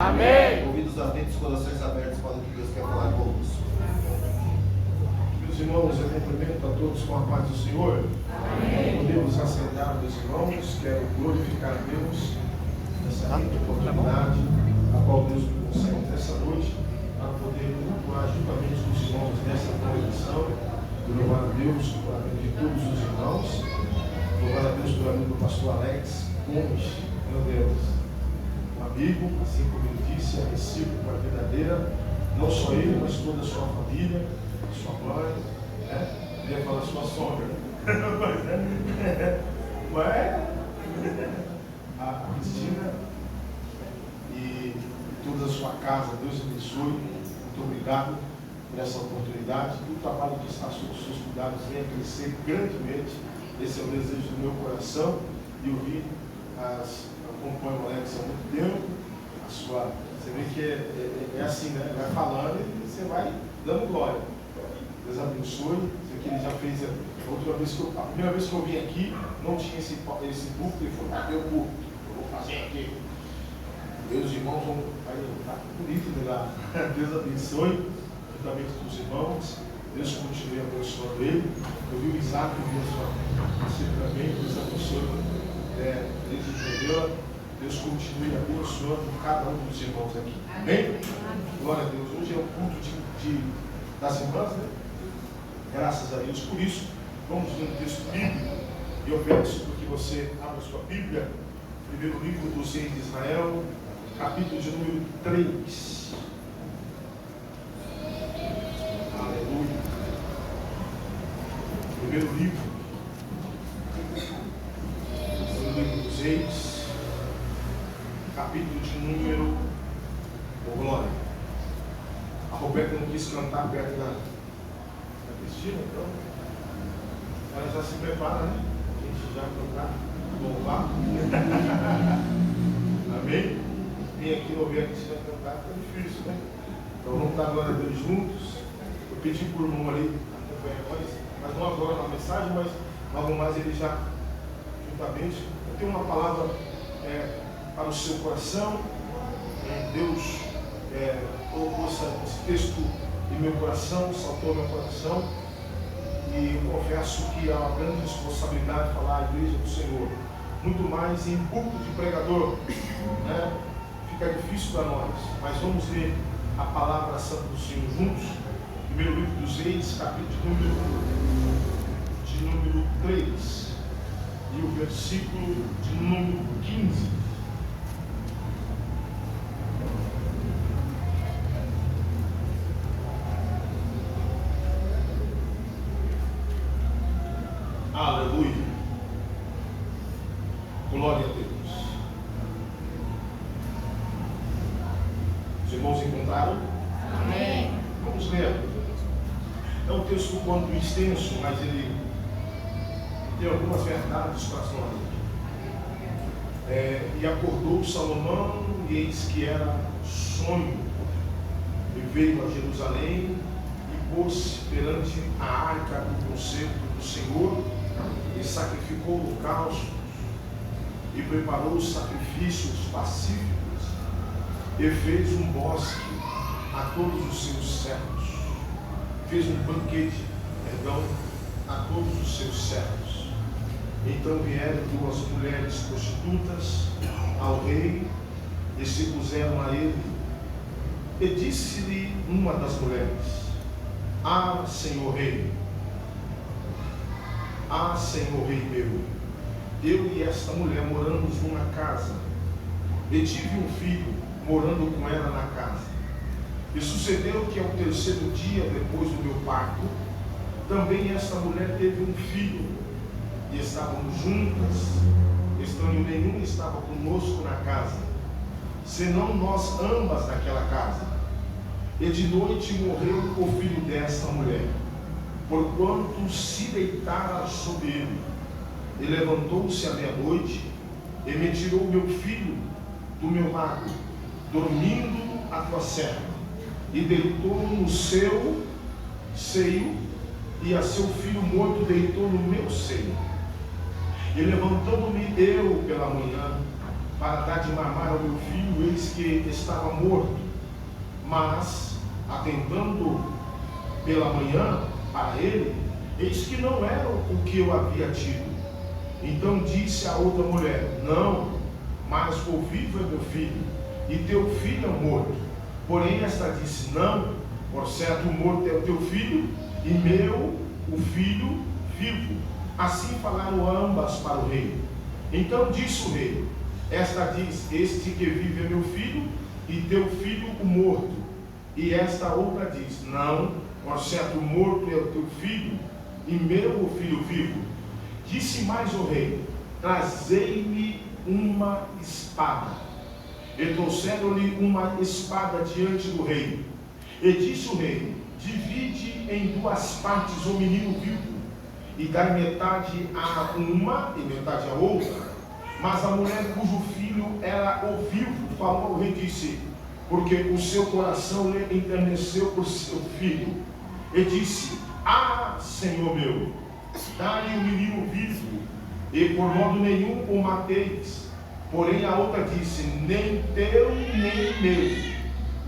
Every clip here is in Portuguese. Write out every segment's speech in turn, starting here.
Amém. Ouvidos atentos, corações abertos para o que Deus quer falar conosco. Meus irmãos, eu cumprimento a todos com a paz do Senhor. Amém. Podemos assentar, meus irmãos. Quero glorificar a Deus nessa linda oportunidade a qual Deus me concede nessa noite para poder atuar juntamente com os irmãos nessa congregação. Louvar a Deus por a vida de todos os irmãos. Louvar a Deus pelo amigo do pastor Alex Gomes, meu Deus. Um amigo, assim como ele disse, é recíproco, é verdadeira. Não só ele, mas toda a sua família, sua mãe, né? Eu ia falar sua sogra, mas a Cristina e toda a sua casa, Deus abençoe. Muito obrigado por essa oportunidade. E o trabalho que está sob os seus cuidados venha crescer grandemente. Esse é o desejo do meu coração. E eu vi, acompanho o Alex há muito tempo. Você vê que é assim, né? Vai falando e você vai dando glória. Deus abençoe. Isso aqui ele já fez a primeira vez que eu vim aqui, não tinha esse púlpito. Ele falou: cadê o púlpito? Eu vou fazer aqui. Meus irmãos vão. Aí tá bonito, né? Deus abençoe, juntamente com os irmãos. Deus continue abençoando ele. Eu vi o Isaac abençoando você também. Deus abençoe. Deus entendeu. Deus continue abençoando cada um dos irmãos aqui. Amém? Glória a Deus. Hoje é o culto das irmãs, né? Graças a Deus por isso. Vamos ler um texto bíblico. E eu peço que você abra sua Bíblia. Primeiro livro dos Reis de Israel, capítulo de número 3. Aleluia. Primeiro livro dos Reis, capítulo de número, glória. A Roberta não quis cantar perto da Cristina, então ela já se prepara, né? A gente já cantar, louvar. Amém? Vem aqui no ouvir a Cristina cantar, fica difícil, né? Então vamos estar agora Deus juntos. Eu pedi por um irmão ali acompanhar nós, mas não agora na mensagem, mas logo mais ele já juntamente. Eu tenho uma palavra para o seu coração. Deus colocou esse texto em meu coração, saltou meu coração, e eu confesso que há uma grande responsabilidade de falar à igreja do Senhor, muito mais em púlpito de pregador, né? Fica difícil para nós, mas vamos ler a palavra santa do Senhor juntos. Primeiro livro dos Reis, capítulo de número 3, e o versículo de número 15. Aleluia. Glória a Deus. Os irmãos encontraram? Amém. Vamos ler. É um texto um quanto extenso, mas ele tem algumas verdades para nós. E acordou Salomão, e eis que era sonho. E veio a Jerusalém e pôs-se perante a arca do concerto do Senhor, e sacrificou holocaustos, e preparou os sacrifícios pacíficos, e fez um bosque a todos os seus servos. Fez um banquete, a todos os seus servos. Então vieram duas mulheres prostitutas ao rei, e se puseram a ele. E disse-lhe uma das mulheres: Ah, Senhor rei, Senhor rei meu, eu e esta mulher moramos numa casa, e tive um filho morando com ela na casa. E sucedeu que ao terceiro dia depois do meu parto, também esta mulher teve um filho, e estávamos juntas, estranho nenhum estava conosco na casa, senão nós ambas naquela casa. E de noite morreu o filho desta mulher, porquanto se deitara sobre ele. E levantou-se à meia-noite, e me tirou meu filho do meu lado, dormindo a tua serva, e deitou no seu seio, e a seu filho morto deitou no meu seio. E levantando-me eu pela manhã, para dar de mamar ao meu filho, eis que estava morto. Mas, atentando pela manhã para ele, eis que não era o que eu havia tido. Então disse a outra mulher: não, mas o vivo é meu filho, e teu filho é morto. Porém esta disse: não, por certo morto é o teu filho, e meu, o filho, vivo. Assim falaram ambas para o rei. Então disse o rei: esta diz: este que vive é meu filho, e teu filho o morto. E esta outra diz: não, por certo morto é o teu filho, e meu o filho vivo. Disse mais o rei: trazei-me uma espada. E trouxeram-lhe uma espada diante do rei. E disse o rei: divide em duas partes o menino vivo, e dai metade a uma e metade a outra. Mas a mulher cujo filho era o vivo falou ao rei, disse: porque o seu coração lhe enterneceu por seu filho. E disse: ah, Senhor meu, dai-lhe o menino vivo, e por modo nenhum o mateis. Porém a outra disse: nem teu nem meu,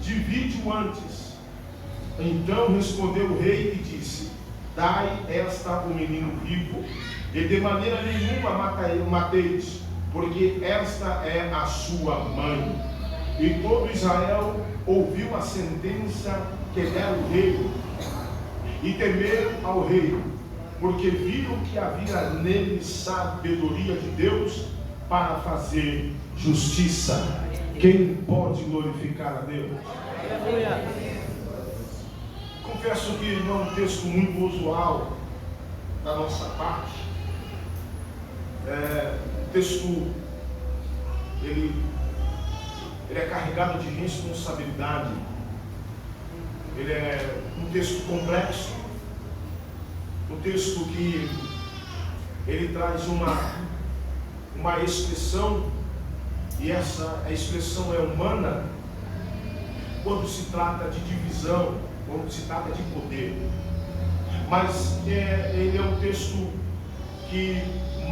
divide-o antes. Então respondeu o rei e disse: dai esta o menino vivo, e de maneira nenhuma mateis, porque esta é a sua mãe. E todo Israel ouviu a sentença que dera o rei, e temeram ao rei, porque viram que havia nele sabedoria de Deus para fazer justiça. Quem pode glorificar a Deus? Confesso que não é um texto muito usual da nossa parte. O texto ele é carregado de responsabilidade. Ele é um texto complexo, um texto que ele traz uma expressão, e essa expressão é humana quando se trata de divisão, quando se trata de poder. Mas ele é um texto que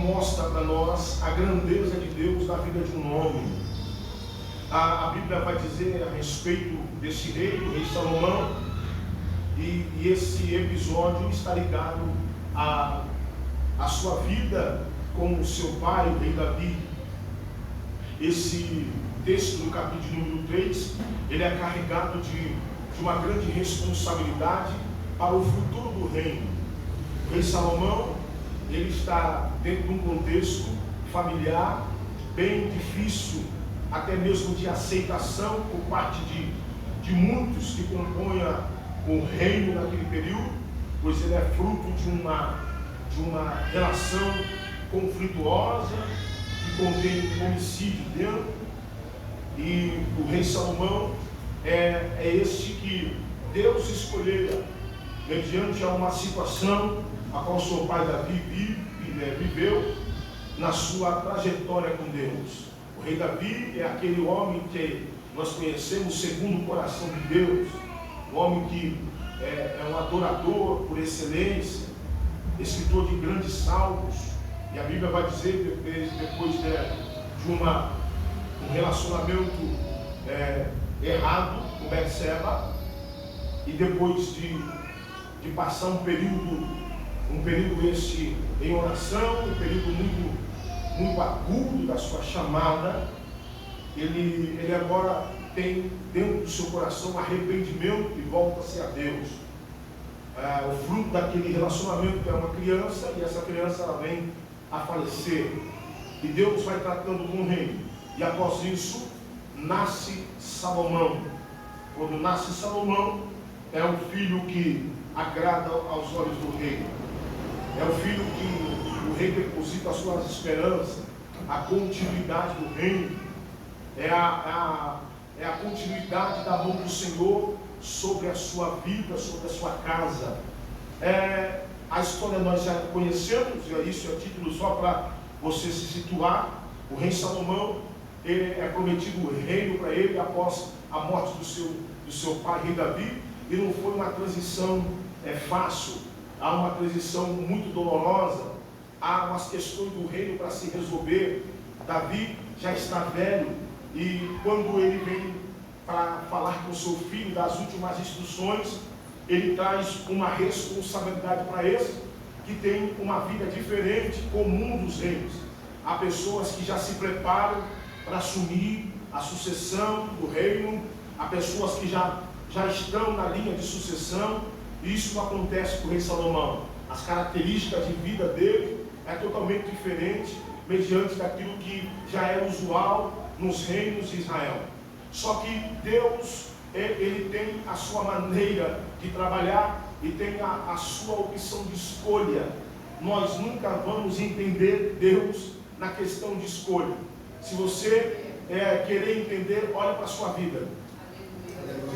mostra para nós a grandeza de Deus na vida de um homem. A Bíblia vai dizer a respeito desse rei, o rei Salomão, e esse episódio está ligado à sua vida com o seu pai, o rei Davi. Esse texto, no capítulo número 3, ele é carregado de uma grande responsabilidade para o futuro do reino. O rei Salomão, ele está dentro de um contexto familiar bem difícil, até mesmo de aceitação por parte de muitos que compõem o reino naquele período, pois ele é fruto de uma relação conflituosa que contém homicídio dentro. E o rei Salomão é este que Deus escolheu mediante a uma situação a qual seu pai Davi viveu na sua trajetória com Deus. O rei Davi é aquele homem que nós conhecemos segundo o coração de Deus, um homem que é um adorador por excelência, escritor de grandes salmos. E a Bíblia vai dizer, depois de um relacionamento errado com Betseba, e depois de passar um período este em oração, um período muito agudo da sua chamada, ele agora tem dentro do seu coração arrependimento e volta-se a Deus. O fruto daquele relacionamento é uma criança, e essa criança ela vem a falecer, e Deus vai tratando com o rei, e após isso nasce Salomão. Quando nasce Salomão, é um filho que agrada aos olhos do rei, é o filho que o rei deposita as suas esperanças, a continuidade do reino, é a continuidade da mão do Senhor sobre a sua vida, sobre a sua casa. A história nós já conhecemos, e isso é título só para você se situar. O rei Salomão, é prometido o reino para ele após a morte do seu pai, rei Davi, e não foi uma transição fácil. Há uma transição muito dolorosa, há umas questões do reino para se resolver. Davi já está velho, e quando ele vem para falar com seu filho das últimas instruções, ele traz uma responsabilidade para esse que tem uma vida diferente, comum dos reinos. Há pessoas que já se preparam para assumir a sucessão do reino, há pessoas que já estão na linha de sucessão, e isso não acontece com o rei Salomão. As características de vida dele é totalmente diferente, mediante daquilo que já é usual nos reinos de Israel. Só que Deus, ele tem a sua maneira de trabalhar e tem a sua opção de escolha. Nós nunca vamos entender Deus na questão de escolha. Se você querer entender, olha para a sua vida.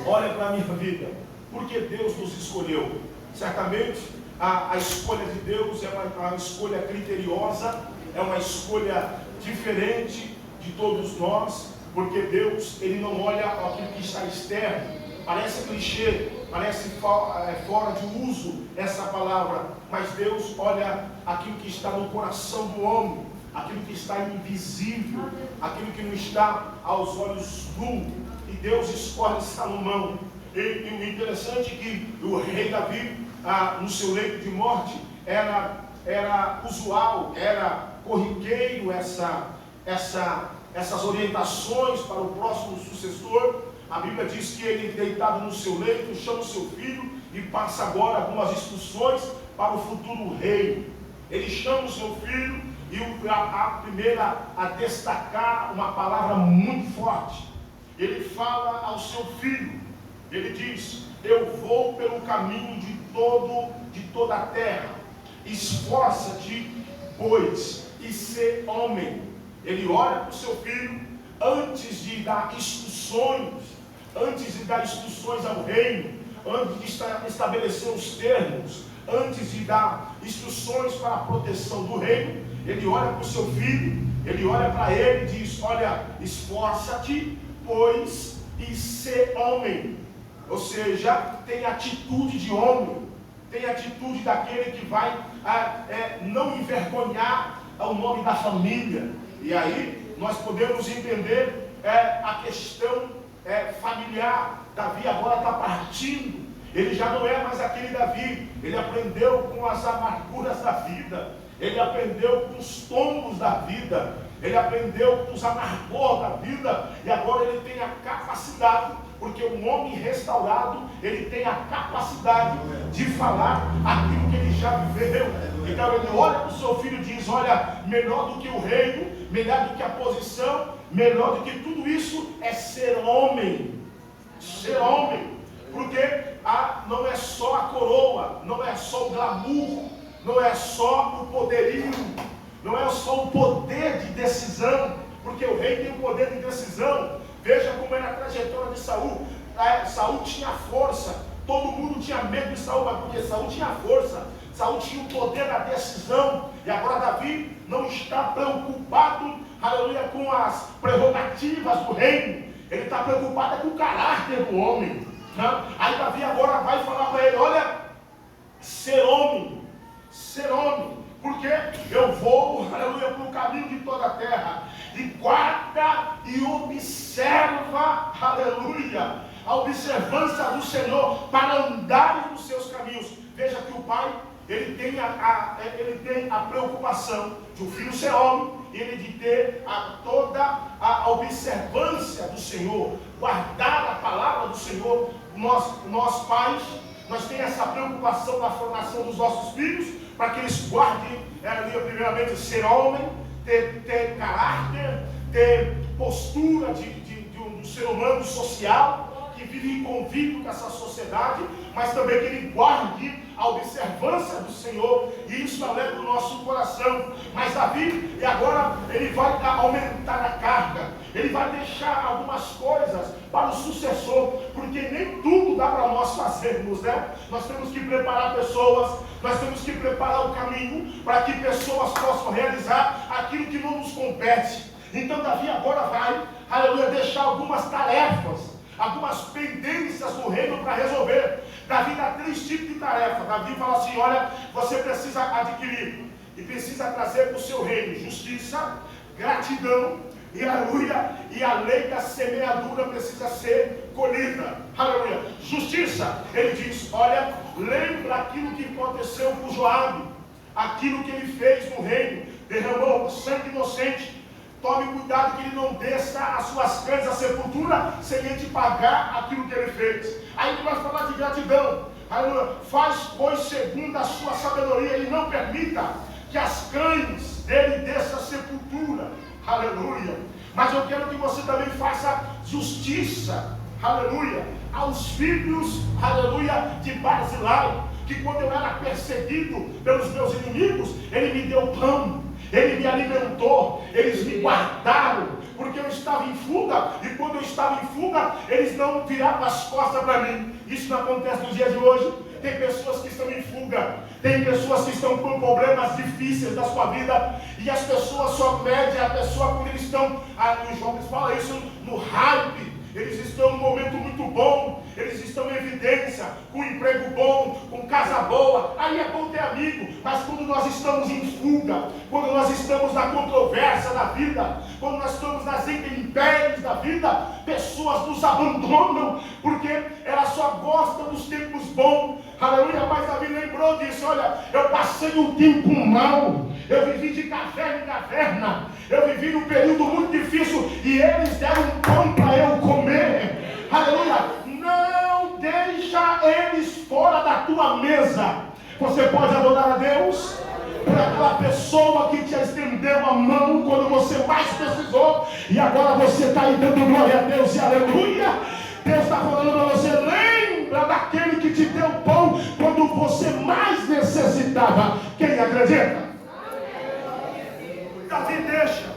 Olha para a minha vida. Porque Deus nos escolheu. Certamente, a escolha de Deus é uma escolha criteriosa, é uma escolha diferente de todos nós, porque Deus, ele não olha aquilo que está externo. Parece clichê, parece fora de uso essa palavra, mas Deus olha aquilo que está no coração do homem, aquilo que está invisível, aquilo que não está aos olhos nus. E Deus escolhe Salomão. E o interessante é que o rei Davi, no seu leito de morte, era usual, era corriqueiro essas orientações para o próximo sucessor. A Bíblia diz que ele, deitado no seu leito, chama o seu filho e passa agora algumas instruções para o futuro rei. Ele chama o seu filho e a primeira a destacar uma palavra muito forte. Ele fala ao seu filho, ele diz: eu vou pelo caminho de toda a terra, esforça-te, pois, e ser homem. Ele olha para o seu filho antes de dar instruções ao reino, antes de estabelecer os termos, antes de dar instruções para a proteção do reino. Ele olha para o seu filho, ele olha para ele e diz: olha, esforça-te, pois, e ser homem. Ou seja, tem atitude de homem, tem atitude daquele que vai não envergonhar o nome da família. E aí nós podemos entender a questão familiar. Davi agora está partindo. Ele já não é mais aquele Davi. Ele aprendeu com as amarguras da vida. Ele aprendeu com os tombos da vida. Ele aprendeu com os amargores da vida. E agora ele tem a capacidade, porque um homem restaurado, ele tem a capacidade de falar aquilo que ele já viveu. Então ele olha para o seu filho e diz: olha, melhor do que o reino, melhor do que a posição, melhor do que tudo isso é ser homem. Ser homem. Porque não é só a coroa, não é só o glamour, não é só o poderio, não é só o poder de decisão, porque o rei tem o poder de decisão. Veja como era a trajetória de Saul. Saul tinha força, todo mundo tinha medo de Saul, mas porque Saul tinha força, Saul tinha o poder da decisão. E agora Davi não está preocupado, aleluia, com as prerrogativas do reino. Ele está preocupado com o caráter do homem. Né? Aí Davi agora vai falar para ele: olha, ser homem, porque eu vou, aleluia, para o caminho de toda a terra, e guarda e observa, aleluia, a observância do Senhor para andar nos seus caminhos. Veja que o pai, ele tem a preocupação de o filho ser homem, e ele de ter toda a observância do Senhor, guardar a palavra do Senhor. Nós pais, nós temos essa preocupação na formação dos nossos filhos, para que eles guardem, primeiramente, ser homem, ter caráter, ter postura de um ser humano social, que vive em convívio com essa sociedade, mas também que ele guarde a observância do Senhor, e isso alegra o nosso coração. Mas Davi, e agora ele vai aumentar a carga, ele vai deixar algumas coisas para o sucessor, porque nem tudo dá para nós fazermos, né? Nós temos que preparar pessoas, nós temos que preparar o caminho para que pessoas possam realizar aquilo que não nos compete. Então Davi agora vai, aleluia, deixar algumas tarefas, algumas pendências no reino para resolver. Davi dá 3 tipos de tarefa. Davi fala assim: olha, você precisa adquirir e precisa trazer para o seu reino justiça, gratidão, E aleluia, e a lei da semeadura precisa ser colhida. Aleluia. Justiça, ele diz, olha, lembra aquilo que aconteceu com Joabe, aquilo que ele fez no reino, derramou sangue inocente. Tome cuidado que ele não desça as suas cães à sepultura sem ele te pagar aquilo que ele fez. Aí ele vai falar de gratidão. Aleluia. Faz, pois, segundo a sua sabedoria, e não permita que as cães dele desçam à sepultura. Aleluia. Mas eu quero que você também faça justiça, aleluia, aos filhos, aleluia, de Barzilai, que quando eu era perseguido pelos meus inimigos, ele me deu pão, ele me alimentou, eles me guardaram, porque eu estava em fuga, e quando eu estava em fuga, eles não viraram as costas para mim. Isso não acontece nos dias de hoje. Tem pessoas que estão em fuga, tem pessoas que estão com problemas difíceis da sua vida, e as pessoas só pedem a pessoa quando eles estão, os jovens falam isso, no hype. Eles estão num momento muito bom, eles estão em evidência, com um emprego bom, com casa boa, aí é bom ter amigo. Mas quando nós estamos em fuga, quando nós estamos na controvérsia da vida, quando nós estamos nas intempéries da vida, pessoas nos abandonam, porque elas só gostam dos tempos bons. Aleluia, mas Davi lembrou disso. Olha, eu passei um tempo mau, eu vivi de caverna em caverna, eu vivi num período muito difícil, e eles deram pão para eu comer. Aleluia, não deixa eles fora da tua mesa. Você pode adorar a Deus por aquela pessoa que te estendeu a mão quando você mais precisou, e agora você está aí dando glória a Deus, e aleluia. Deus está falando para você, lembra daquele que te deu pão quando você mais necessitava. Quem acredita? Davi deixa.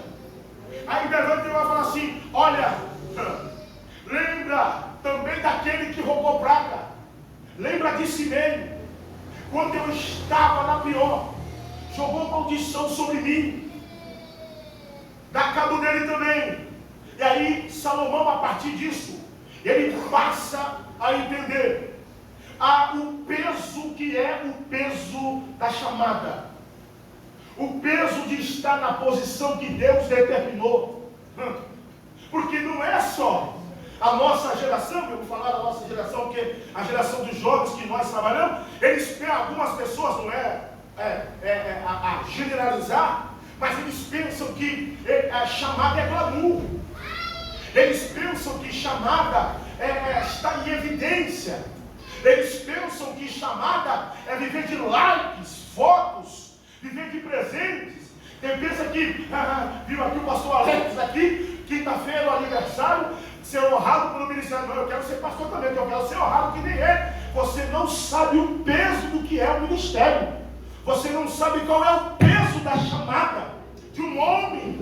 Aí Davi vai falar assim, olha, lembra também daquele que roubou prata. Lembra de Simei, quando eu estava na pior, jogou maldição sobre mim. Dá cabo dele também. E aí Salomão, a partir disso, ele passa a entender o peso que é o peso da chamada, o peso de estar na posição que Deus determinou. Porque não é só a nossa geração, eu vou falar da nossa geração, que a geração dos jovens que nós trabalhamos, eles têm algumas pessoas, não a generalizar, mas eles pensam que a chamada é glamour. Eles pensam que chamada está em evidência. Eles pensam que chamada é viver de likes, fotos, viver de presentes. Tem pensa que, viu aqui o pastor Alex aqui, quinta-feira, o aniversário, ser honrado pelo ministério. Não, eu quero ser pastor também, que eu quero ser honrado que nem ele. Você não sabe o peso do que é o ministério. Você não sabe qual é o peso da chamada de um homem,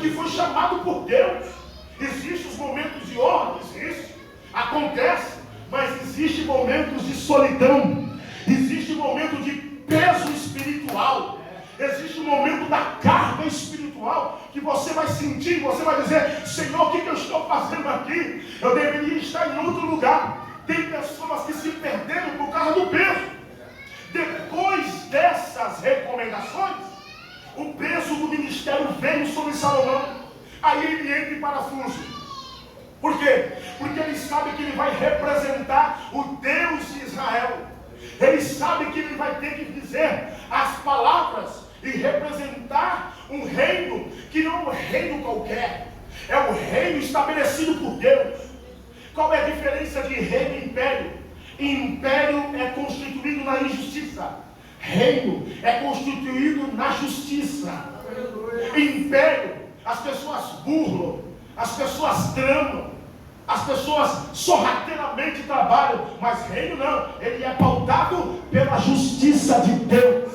que foi chamado por Deus. Existem os momentos de honra, existe, acontece, mas existem momentos de solidão, existe momento de peso espiritual, existe um momento da carga espiritual que você vai sentir, você vai dizer, Senhor, o que eu estou fazendo aqui? Eu deveria estar em outro lugar. Tem pessoas que se perderam por causa do peso. Depois dessas recomendações, o peso do ministério veio sobre Salomão. Aí ele entra em parafuso. Por quê? Porque ele sabe que ele vai representar o Deus de Israel. Ele sabe que ele vai ter que dizer as palavras e representar um reino que não é um reino qualquer, é um reino estabelecido por Deus. Qual é a diferença de reino e império? Império é constituído na injustiça, reino é constituído na justiça. Império, as pessoas burlam, as pessoas tramam, as pessoas sorrateiramente trabalham, mas reino não, ele é pautado pela justiça de Deus.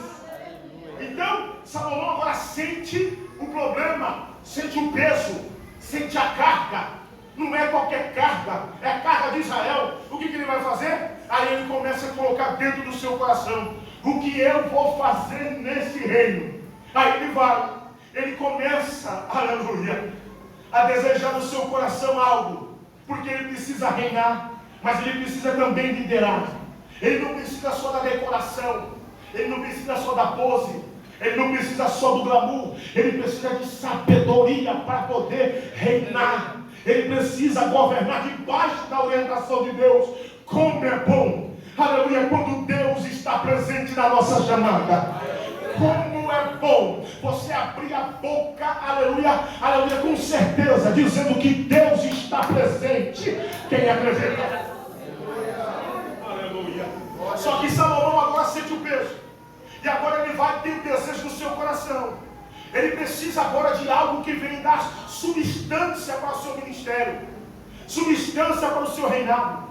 Então, Salomão agora sente o problema, sente o peso, sente a carga. Não é qualquer carga, é a carga de Israel. O que ele vai fazer? Aí ele começa a colocar dentro do seu coração, o que eu vou fazer nesse reino? Aí ele começa, aleluia, a desejar no seu coração algo, porque ele precisa reinar, mas ele precisa também liderar. Ele não precisa só da decoração, ele não precisa só da pose, Ele não precisa só do glamour, ele precisa de sabedoria para poder reinar. Ele precisa governar debaixo da orientação de Deus. Como é bom, aleluia, quando Deus está presente na nossa chamada. Como é bom você abrir a boca, aleluia, aleluia, com certeza, dizendo que Deus está presente. Quem acredita? Aleluia. Só que Salomão agora sente o peso. E agora ele vai ter o desejo no seu coração. Ele precisa agora de algo que venha dar substância para o seu ministério, substância para o seu reinado.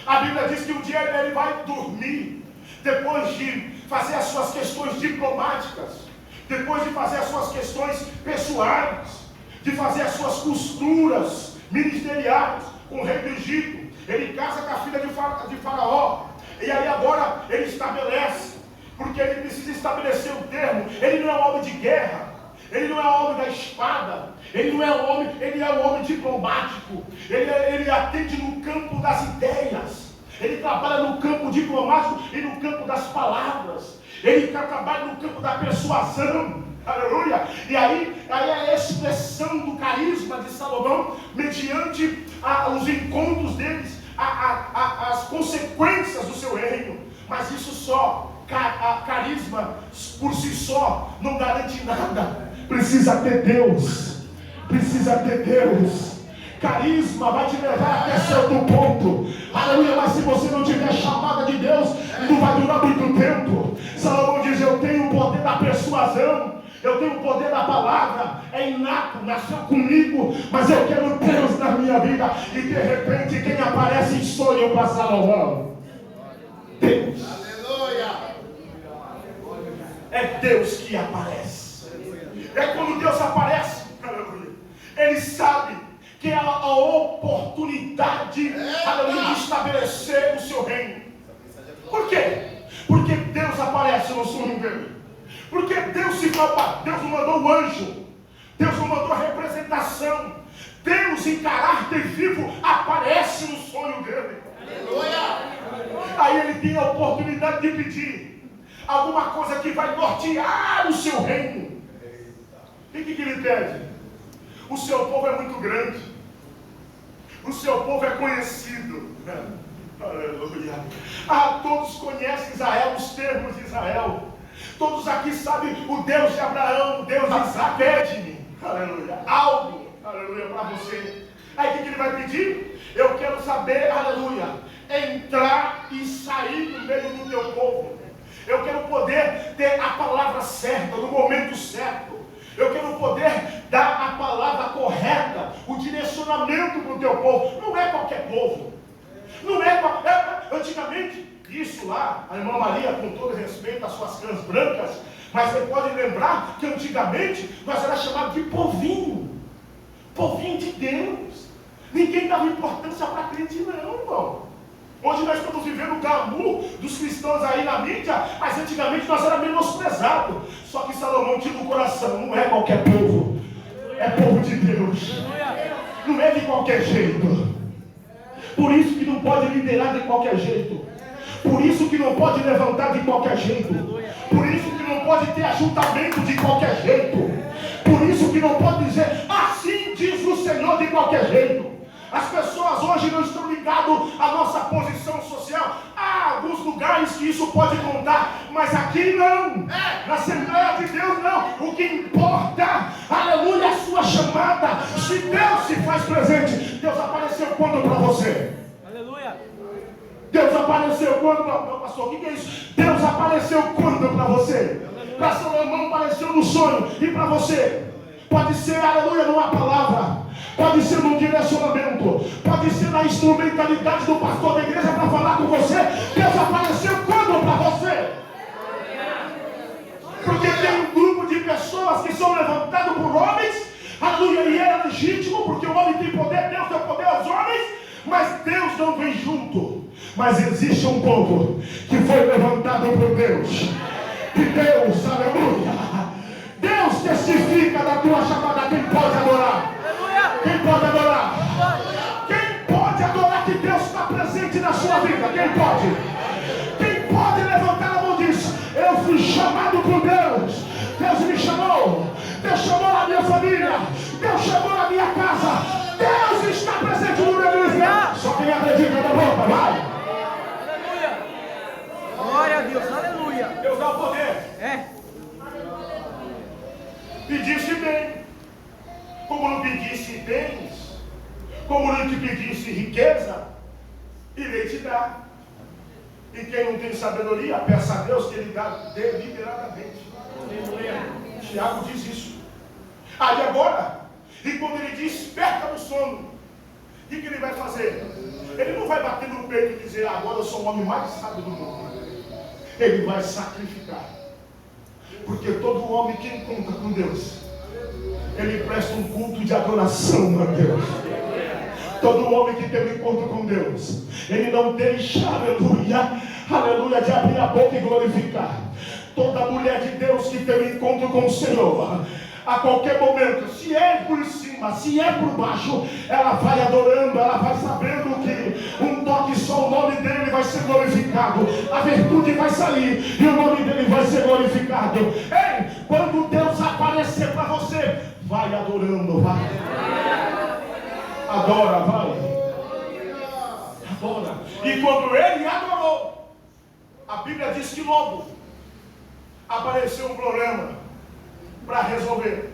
A Bíblia diz que um dia ele vai dormir, depois de fazer as suas questões diplomáticas, depois de fazer as suas questões pessoais, de fazer as suas costuras ministeriais com o rei do Egito. Ele casa com a filha de Faraó. E aí agora ele estabelece, porque ele precisa estabelecer o termo. Ele não é um homem de guerra, ele não é um homem da espada, ele não é um homem, ele é um homem diplomático. Ele atende no campo das ideias, ele trabalha no campo diplomático e no campo das palavras, ele trabalha no campo da persuasão. Aleluia! E aí é a expressão do carisma de Salomão mediante os encontros deles, as consequências do seu reino. Mas isso só, carisma por si só não garante nada. Precisa ter Deus. Precisa ter Deus. Carisma vai te levar até certo ponto. Aleluia, mas se você não tiver chamada de Deus, não vai durar muito tempo. Salomão diz: eu tenho o poder da persuasão, eu tenho o poder da palavra, é inato, nasceu comigo, mas eu quero Deus na minha vida. E de repente quem aparece em sonho para Salomão? Deus. Aleluia. É Deus que aparece. É quando Deus aparece, aleluia, ele sabe que é a oportunidade, aleluia, de estabelecer o seu reino. Por quê? Porque Deus aparece no sonho dele. Porque Deus se preocupa. Deus não mandou o anjo, Deus não mandou a representação. Deus em caráter vivo aparece no sonho dele. Aleluia. Aí ele tem a oportunidade de pedir alguma coisa que vai nortear o seu reino. E o que ele pede? O seu povo é muito grande, o seu povo é conhecido. Aleluia. Todos conhecem Israel, os termos de Israel. Todos aqui sabem o Deus de Abraão, o Deus de Isaac. Pede-me, aleluia, algo, aleluia, para você. Aí o que ele vai pedir? Eu quero saber, aleluia, entrar e sair do meio do teu povo. Eu quero poder ter a palavra certa, no momento certo. Eu quero poder dar a palavra correta, o direcionamento para o teu povo. Não é qualquer povo. Não é antigamente, isso lá, a irmã Maria, com todo respeito às suas cãs brancas, mas você pode lembrar que antigamente nós era chamado de povinho. Povinho de Deus. Ninguém dava importância para crente não, irmão. Hoje nós estamos vivendo o glamour dos cristãos aí na mídia, mas antigamente nós era menosprezados. Só que Salomão tinha no coração, não é qualquer povo, é povo de Deus. Não é de qualquer jeito. Por isso que não pode liderar de qualquer jeito. Por isso que não pode levantar de qualquer jeito. Por isso que não pode ter ajuntamento de qualquer jeito. Por isso que não pode dizer, assim diz o Senhor, de qualquer jeito. As pessoas hoje não estão ligadas à nossa posição social. Há alguns lugares que isso pode contar, mas aqui não. Na Assembleia de Deus não. O que importa, aleluia, é a sua chamada. Se Deus se faz presente, Deus apareceu quando para você? Aleluia. Deus apareceu quando para o pastor? O que é isso? Deus apareceu quando para você? Para Salomão apareceu no sonho. E para você? Pode ser, aleluia, numa palavra. Pode ser num direcionamento. Pode ser na instrumentalidade do pastor da igreja para falar com você. Deus apareceu quando para você? Porque tem um grupo de pessoas que são levantadas por homens. Aleluia, e é legítimo, porque o homem tem poder, Deus deu poder aos homens. Mas Deus não vem junto. Mas existe um povo que foi levantado por Deus. E Deus, aleluia, Deus testifica da tua chamada. Quem pode adorar? Quem pode adorar? Quem pode adorar que Deus está presente na sua vida? Quem pode? Quem pode levantar a mão e diz: eu fui chamado por Deus, dirá. E quem não tem sabedoria, peça a Deus que Ele dá deliberadamente. Tiago diz isso. Aí agora, e quando ele desperta do sono, o que ele vai fazer? Ele não vai bater no peito e dizer, agora eu sou o homem mais sábio do mundo. Ele vai sacrificar. Porque todo homem que encontra com Deus, ele presta um culto de adoração a Deus. Todo homem que tem um encontro com Deus, ele não deixa, aleluia, de abrir a boca e glorificar. Toda mulher de Deus que tem um encontro com o Senhor, a qualquer momento, se é por cima, se é por baixo, ela vai adorando, ela vai sabendo que um toque só, o nome dele vai ser glorificado, a virtude vai sair e o nome dele vai ser glorificado. Ei, quando Deus aparecer para você, vai adorando, vai. Adora, vai. Adora. E quando ele adorou, a Bíblia diz que logo apareceu um problema para resolver.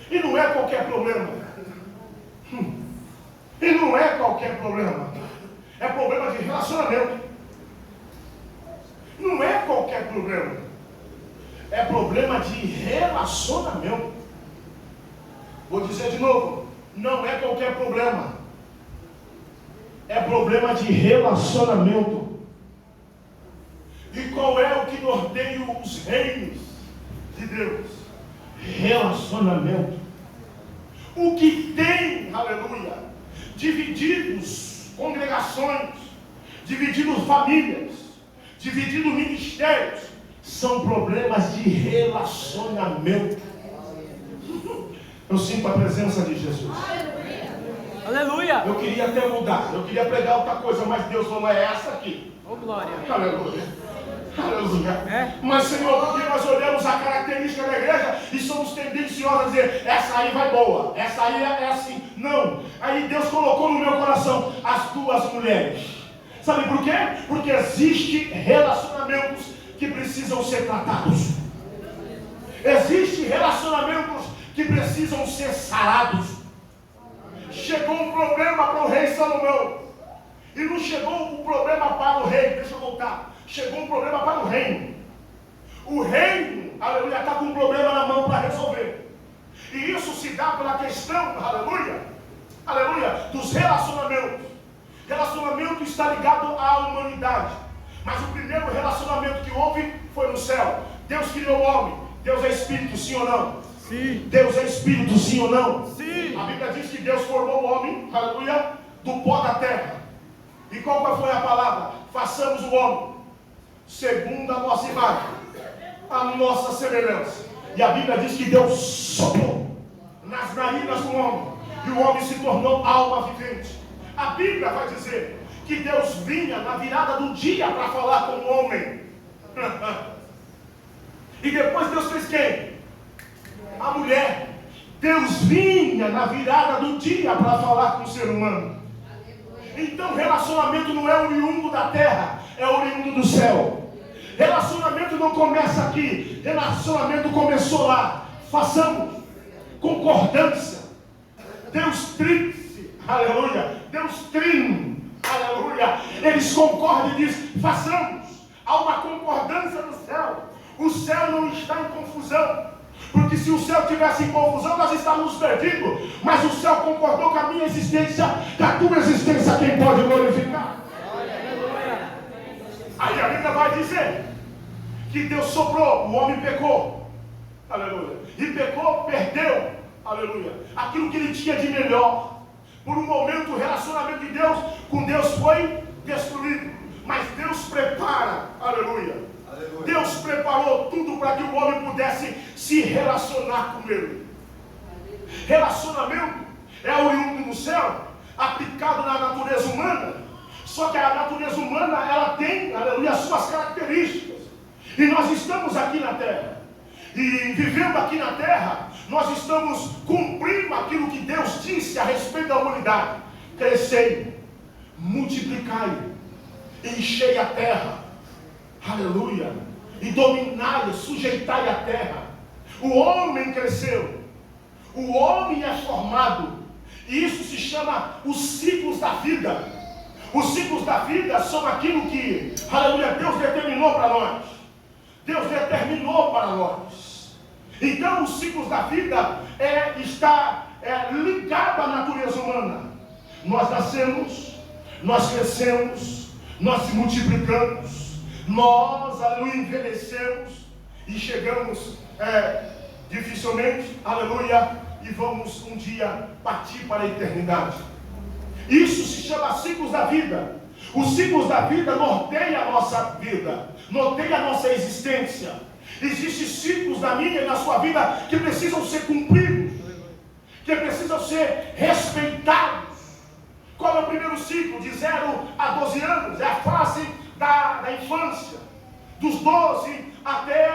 E não é qualquer problema. E não é qualquer problema. É problema de relacionamento. Não é qualquer problema. É problema de relacionamento. Vou dizer de novo. Não é qualquer problema. É problema de relacionamento. E qual é o que norteia os reinos de Deus? Relacionamento. O que tem, aleluia, divididos congregações, divididos famílias, divididos ministérios, são problemas de relacionamento. Eu sinto a presença de Jesus. Aleluia! Eu queria até mudar, eu queria pregar outra coisa, mas Deus falou, é essa aqui. Oh, glória! Aleluia! Aleluia! É? Mas, Senhor, porque nós olhamos a característica da igreja e somos tendenciosos a dizer, essa aí vai boa, essa aí é assim. Não, aí Deus colocou no meu coração as duas mulheres. Sabe por quê? Porque existem relacionamentos que precisam ser tratados. Existem relacionamentos que precisam ser sarados. Chegou um problema para o rei Salomão. E não chegou um problema para o rei, deixa eu voltar. Chegou um problema para o reino. O reino, aleluia, está com um problema na mão para resolver. E isso se dá pela questão, aleluia, dos relacionamentos. Relacionamento está ligado à humanidade. Mas o primeiro relacionamento que houve foi no céu. Deus criou o homem. Deus é espírito, sim ou não? Sim. Deus é espírito, sim ou não? Sim. A Bíblia diz que Deus formou o homem, aleluia, do pó da terra. E qual foi a palavra? Façamos o homem segundo a nossa imagem, a nossa semelhança. E a Bíblia diz que Deus soprou nas narinas do homem, e o homem se tornou alma vivente. A Bíblia vai dizer que Deus vinha na virada do dia para falar com o homem. E depois Deus fez quem? A mulher. Deus vinha na virada do dia para falar com o ser humano. Então relacionamento não é oriundo da terra, é oriundo do céu. Relacionamento não começa aqui, relacionamento começou lá. Façamos concordância. Deus tríplice, aleluia. Deus trino, aleluia. Eles concordam e dizem, façamos. Há uma concordância no céu. O céu não está em confusão. Porque se o céu estivesse em confusão, nós estávamos perdidos. Mas o céu concordou com a minha existência, com a tua existência, quem pode glorificar? Aí a Bíblia vai dizer que Deus soprou, o homem pecou, aleluia. E pecou, perdeu, aleluia, aquilo que ele tinha de melhor. Por um momento o relacionamento de Deus com Deus foi destruído. Mas Deus prepara, aleluia. Deus preparou tudo para que o homem pudesse se relacionar com ele. Relacionamento é oriundo do céu, aplicado na natureza humana. Só que a natureza humana, ela tem, aleluia, as suas características. E nós estamos aqui na terra. E vivendo aqui na terra, nós estamos cumprindo aquilo que Deus disse a respeito da humanidade. Crescei, multiplicai, enchei a terra. Aleluia. E dominai, sujeitai a terra. O homem cresceu. O homem é formado. E isso se chama os ciclos da vida. Os ciclos da vida são aquilo que, aleluia, Deus determinou para nós. Deus determinou para nós. Então, os ciclos da vida está ligado à natureza humana. Nós nascemos, nós crescemos, nós se multiplicamos, nós, aleluia, envelhecemos e chegamos dificilmente, aleluia, e vamos um dia partir para a eternidade. Isso se chama ciclos da vida. Os ciclos da vida norteiam a nossa vida, norteiam a nossa existência. Existem ciclos na minha e na sua vida que precisam ser cumpridos, que precisam ser respeitados. Qual é o primeiro ciclo? De 0 a 12 anos, é a fase da infância. Dos 12 até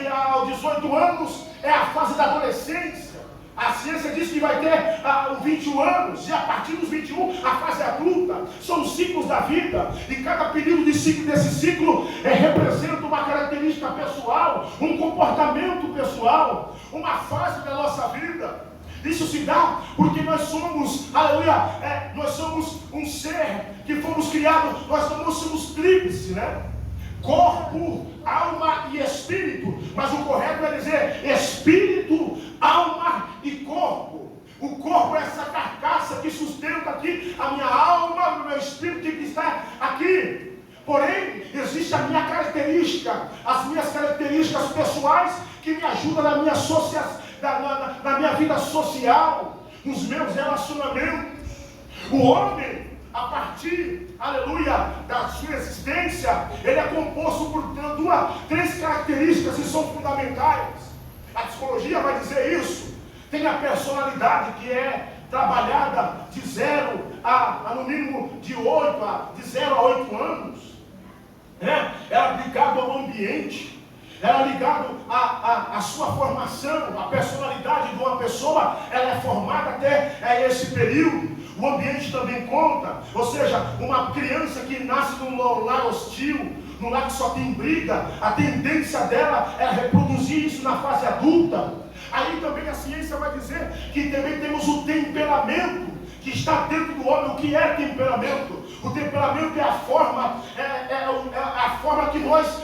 aos 18 anos, é a fase da adolescência. A ciência diz que vai ter 21 anos, e a partir dos 21, a fase adulta. São os ciclos da vida, e cada período desse ciclo representa uma característica pessoal, um comportamento pessoal, uma fase da nossa vida. Isso se dá porque nós somos, aleluia, nós somos um ser que fomos criados, nós não somos tríplice, né? Corpo, alma e espírito, mas o correto é dizer espírito, alma e corpo. O corpo é essa carcaça que sustenta aqui a minha alma, o meu espírito que está aqui. Porém, existe a minha característica, as minhas características pessoais que me ajudam na minha na minha vida social, nos meus relacionamentos. O homem, a partir, aleluia, da sua existência, ele é composto por três características que são fundamentais. A psicologia vai dizer isso. Tem a personalidade, que é trabalhada de 0 a no mínimo de 0 a 8 anos. Ela ligada ao ambiente, ela ligada à sua formação. A personalidade de uma pessoa, ela é formada até esse período. O ambiente também conta, ou seja, uma criança que nasce num lar hostil, num lar que só tem briga, a tendência dela é reproduzir isso na fase adulta. Aí também a ciência vai dizer que também temos o temperamento que está dentro do homem. O que é temperamento? O temperamento é a forma que nós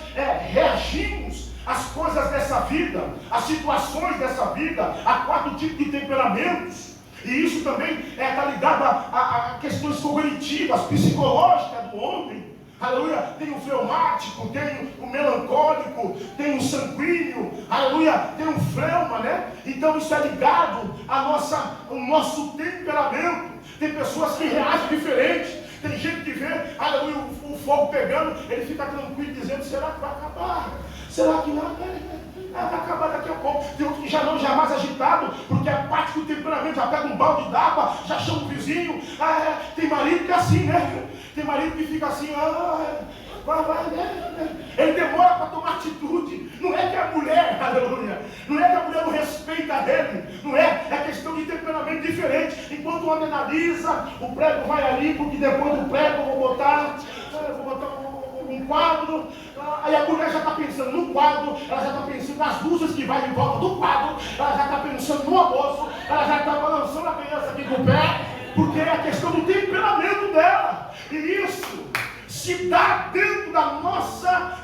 reagimos às coisas dessa vida, às situações dessa vida. Há 4 tipos de temperamentos. E isso também está ligado a questões cognitivas, psicológicas do homem. Aleluia, tem o fleumático, tem o melancólico, tem o sanguíneo, aleluia, tem o fleuma, né? Então isso é ligado ao nosso temperamento. Tem pessoas que reagem diferente. Tem gente que vê, aleluia, o fogo pegando, ele fica tranquilo dizendo, será que vai acabar? Será que não? Vai acabar daqui a pouco. Tem outro que já mais agitado, porque a parte do temperamento já pega um balde d'água, já chama o vizinho. Tem marido que é assim, né? Tem marido que fica assim, ele demora para tomar atitude. Não é que a mulher, aleluia, não é que a mulher não respeita ele, não é questão de temperamento diferente. Enquanto o homem analisa, o prego vai ali, porque depois do prego eu vou botar um quadro. Aí a mulher já está pensando no quadro, ela já está pensando nas luzes que vai em volta do quadro, ela já está pensando no almoço, ela já está balançando a criança aqui com o pé, porque é a questão do temperamento dela. E isso se dá dentro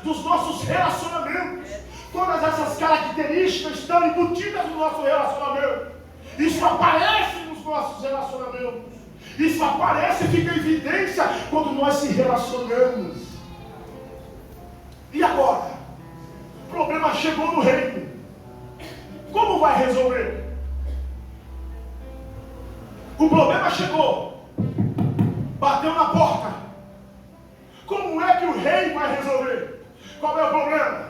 dos nossos relacionamentos. Todas essas características estão embutidas no nosso relacionamento. Isso aparece nos nossos relacionamentos. Isso aparece e fica em evidência quando nós se relacionamos. E agora? O problema chegou no reino. Como vai resolver? O problema chegou. Bateu na porta. Como é que o rei vai resolver? Qual é o problema?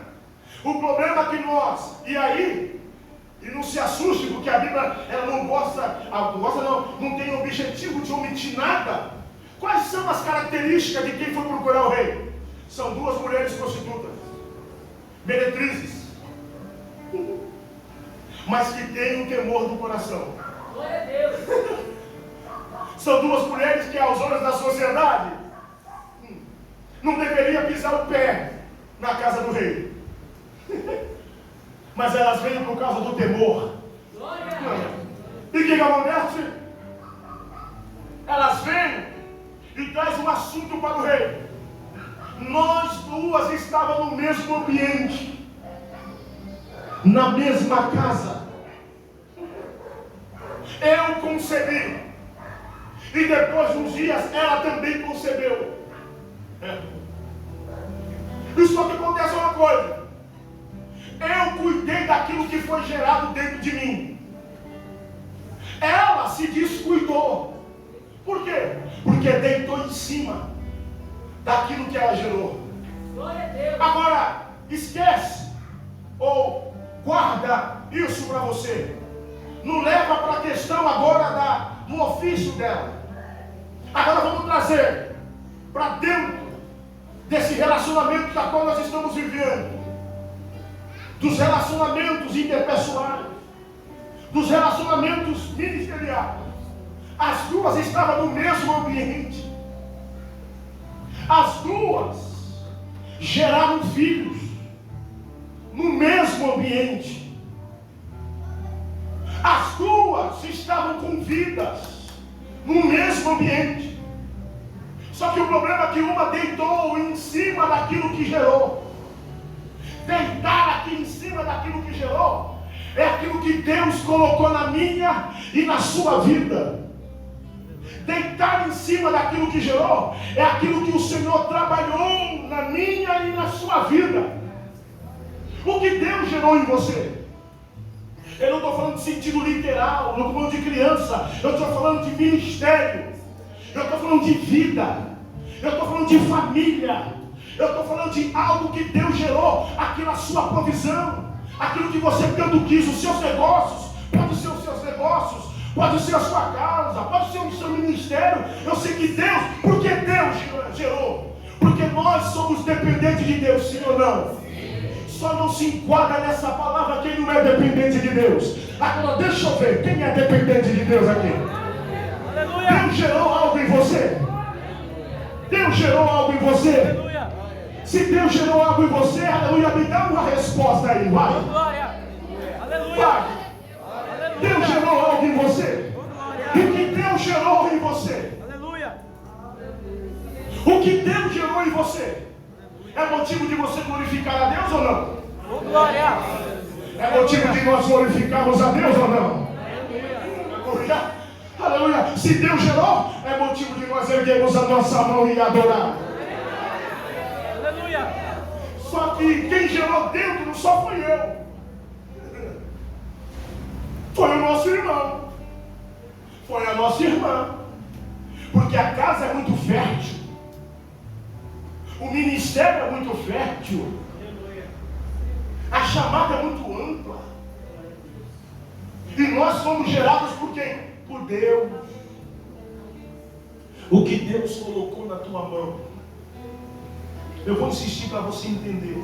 O problema é que nós, e não se assuste, porque a Bíblia ela não tem o objetivo de omitir nada. Quais são as características de quem foi procurar o rei? São 2 mulheres prostitutas, meretrizes, mas que têm o temor do coração. Glória a Deus. São 2 mulheres que, aos olhos da sociedade, não deveria pisar o pé na casa do rei. Mas elas vêm por causa do temor. E o que acontece? Elas vêm traz um assunto para o rei. Nós duas estávamos no mesmo ambiente, na mesma casa. Eu concebi, e depois de uns dias ela também concebeu. E só que acontece uma coisa: eu cuidei daquilo que foi gerado dentro de mim. Ela se descuidou. Por quê? Porque deitou em cima daquilo que ela gerou. Glória a Deus. Agora, esquece ou guarda isso para você. Não leva para a questão agora do ofício dela. Agora vamos trazer para dentro desse relacionamento da qual nós estamos vivendo, dos relacionamentos interpessoais, dos relacionamentos ministeriais. As duas estavam no mesmo ambiente. As duas geraram filhos no mesmo ambiente. As duas estavam com vidas no mesmo ambiente. Só que o problema é que uma deitou em cima daquilo que gerou. Deitar aqui em cima daquilo que gerou é aquilo que Deus colocou na minha e na sua vida. Deitar em cima daquilo que gerou é aquilo que o Senhor trabalhou na minha e na sua vida. O que Deus gerou em você. Eu não estou falando de sentido literal, não estou falando de criança, eu estou falando de ministério, eu estou falando de vida, eu estou falando de família, eu estou falando de algo que Deus gerou aqui na sua provisão, aquilo que você tanto quis, os seus negócios, pode ser os seus negócios, pode ser a sua casa, pode ser o seu ministério. Eu sei que Deus, porque Deus gerou, porque nós somos dependentes de Deus, sim ou não? Só não se enquadra nessa palavra quem não é dependente de Deus. Agora deixa eu ver, quem é dependente de Deus aqui? Aleluia. Deus gerou algo em você. Deus gerou algo em você. Aleluia. Se Deus gerou algo em você, aleluia, me dá uma resposta aí, vai. Glória. Aleluia. Vai. Deus Aleluia. gerou algo em você. Glória. O que Deus gerou em você? Aleluia. O que Deus gerou em você é motivo de você glorificar a Deus ou não? Oh, glória. É motivo de nós glorificarmos a Deus ou não? Aleluia. Aleluia. Se Deus gerou, é motivo de nós erguermos a nossa mão e adorar. Aleluia. Só que quem gerou dentro não só foi eu. Foi o nosso irmão. Foi a nossa irmã. Porque a casa é muito fértil. O ministério é muito fértil. A chamada é muito ampla. E nós somos gerados por quem? Por Deus. O que Deus colocou na tua mão. Eu vou insistir para você entender.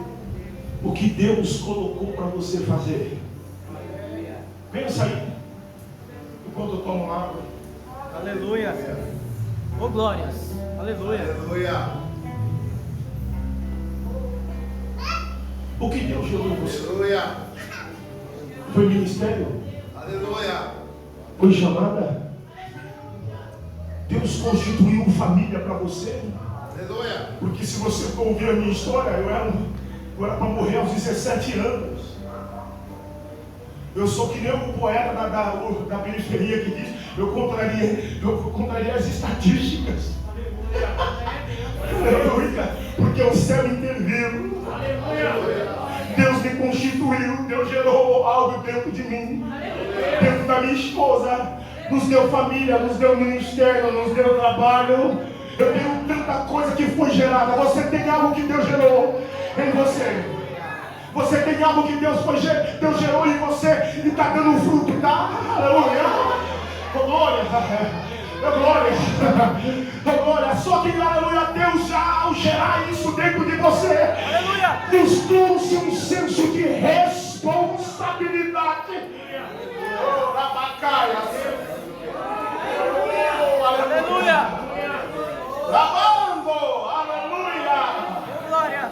O que Deus colocou para você fazer. Pensa aí. Enquanto eu tomo água. Aleluia. Oh, glórias. Aleluia. Aleluia. O que Deus gerou em você? Aleluia. Foi ministério? Aleluia. Foi chamada? Deus constituiu família para você? Aleluia. Porque se você for ouvir a minha história, eu era para morrer aos 17 anos. Eu sou que nem o poeta da periferia que diz, eu contraria as estatísticas. Aleluia. Porque o céu interviu. Deus me constituiu, Deus gerou algo dentro de mim, dentro da minha esposa, nos deu família, nos deu ministério, nos deu trabalho. Eu tenho tanta coisa que foi gerada. Você tem algo que Deus gerou em você. Você tem algo que Deus gerou em você e está dando fruto, tá? Aleluia. Glória. Glória. Só que, aleluia, Deus já, ao gerar isso dentro de você, Aleluia. nos trouxe um senso de responsabilidade. Aleluia. Lavando, aleluia. Glória.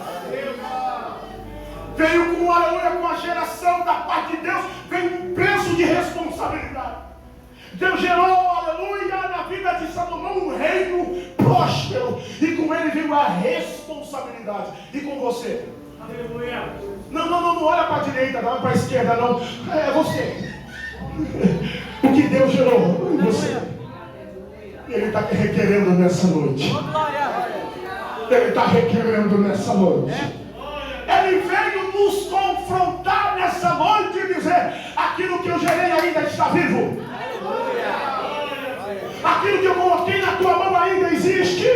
Veio com, aleluia, com a geração da parte de Deus, veio um peso de responsabilidade. Deus gerou, aleluia, na vida de Salomão um reino próspero. veio a responsabilidade. E com você? Aleluia. Não olha para a direita, não olha para a esquerda, não. É você. O que Deus gerou em você. Ele está requerendo nessa noite. Ô, glória. Ele está requerendo nessa noite. Ele veio nos confrontar nessa noite e dizer: aquilo que eu gerei ainda está vivo. Aquilo que eu coloquei na tua mão ainda existe.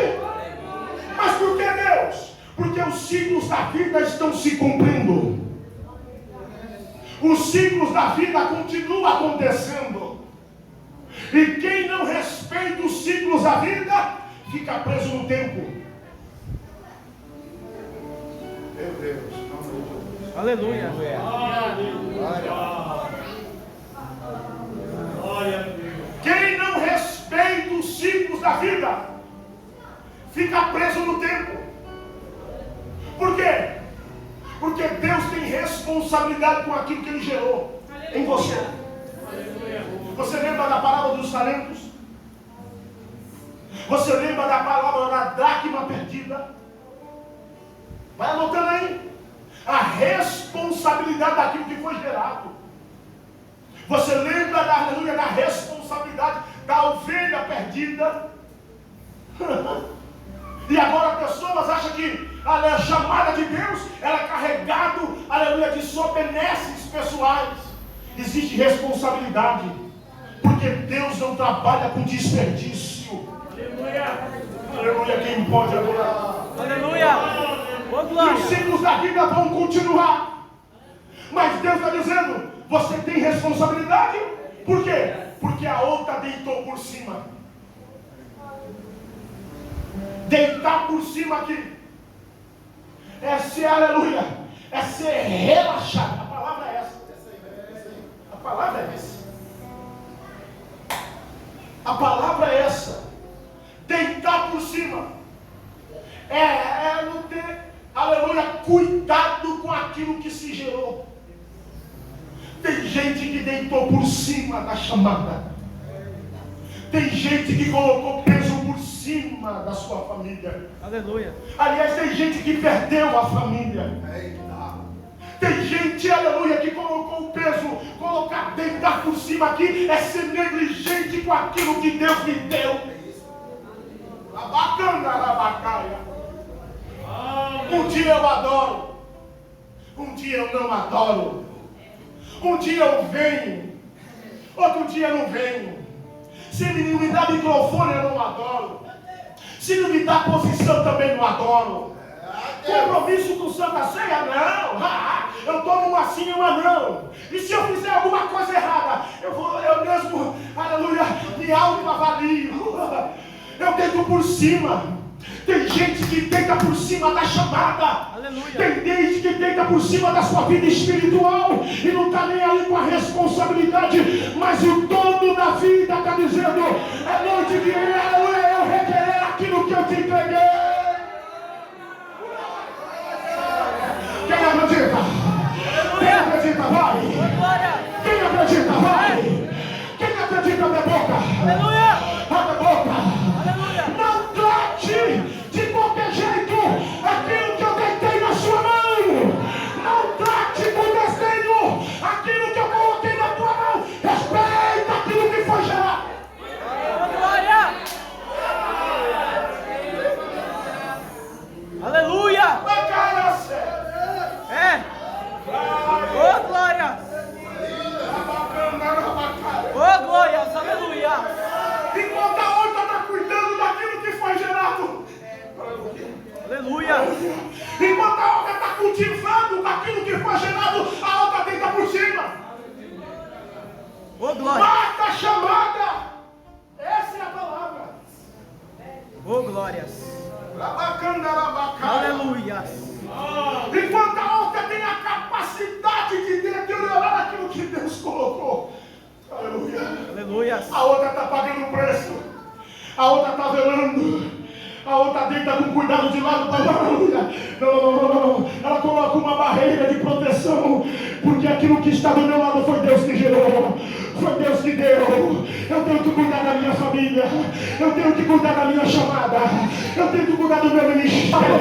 Mas por que, Deus? Porque os ciclos da vida estão se cumprindo. Os ciclos da vida continuam acontecendo. E quem não respeita os ciclos da vida fica preso no tempo. Meu Deus, não acredito. Aleluia. Quem não respeita os ciclos da vida fica preso no tempo. Por quê? Porque Deus tem responsabilidade com aquilo que Ele gerou em você. Você lembra da parábola dos talentos? Você lembra da palavra da dracma perdida? Vai anotando aí. A responsabilidade daquilo que foi gerado. Você lembra da responsabilidade da ovelha perdida? E agora pessoas acham que a chamada de Deus, ela é carregado, aleluia, de só benesses pessoais. Existe responsabilidade, porque Deus não trabalha com desperdício. Aleluia, quem pode adorar? Aleluia. Ô, E os glória. ciclos da vida vão continuar. Mas Deus está dizendo: você tem responsabilidade. Por quê? Porque a outra deitou por cima. Deitar por cima aqui é ser, aleluia, é ser relaxado. A palavra é essa. A palavra é essa. A palavra é essa. Deitar por cima é não ter, aleluia, cuidado com aquilo que se gerou. Tem gente que deitou por cima da chamada. Tem gente que colocou peso por cima da sua família. Aleluia. Aliás, tem gente que perdeu a família. Tem gente, aleluia, que colocou o peso. Colocar, deitar por cima aqui é ser negligente com aquilo que Deus me deu. Um dia eu adoro, um dia eu não adoro. Um dia eu venho, outro dia eu não venho. Se ele me dá microfone, eu não adoro. Se não me dá posição, também não adoro. Compromisso com Santa Ceia, não. Eu tomo uma sim e uma não. E se eu fizer alguma coisa errada, eu mesmo, aleluia, me autoavalio. Eu deito por cima. Tem gente que deita por cima da chamada. Aleluia. Tem gente que deita por cima da sua vida espiritual e não está nem aí com a responsabilidade. Mas o dono da vida está dizendo: é noite de aleluia, eu requerer aquilo que eu te entreguei. Quem acredita? Quem acredita, vai. Ô, glória. Quem acredita, vai. Quem acredita, abre a boca. Aleluia. Abre a boca. Aleluia. Não trate de qualquer jeito aquilo que eu deitei na sua mão. Não trate com desdenho aquilo que eu coloquei na tua mão. Respeita aquilo que foi gerado. Ô, glória. Aleluia. É. Ô, glória. Ô, glórias. Aleluia. Enquanto a outra está cuidando daquilo que foi gerado. Aleluia. Enquanto a outra está cultivando aquilo que foi gerado, a outra deita por cima. Ô, glória. Mata a chamada. Essa é a palavra. Ô, glórias. Aleluia. Enquanto a outra tem a capacidade de deteriorar aquilo que Deus colocou. Aleluia. Aleluia. A outra está pagando preço. A outra está velando. A outra deita com cuidado de lado. Aleluia. Não. Ela coloca uma barreira de proteção. Porque aquilo que está do meu lado foi Deus que gerou. Foi Deus que deu. Eu tenho que cuidar da minha família. Eu tenho que cuidar da minha chamada. eu tenho que cuidar do meu ministério,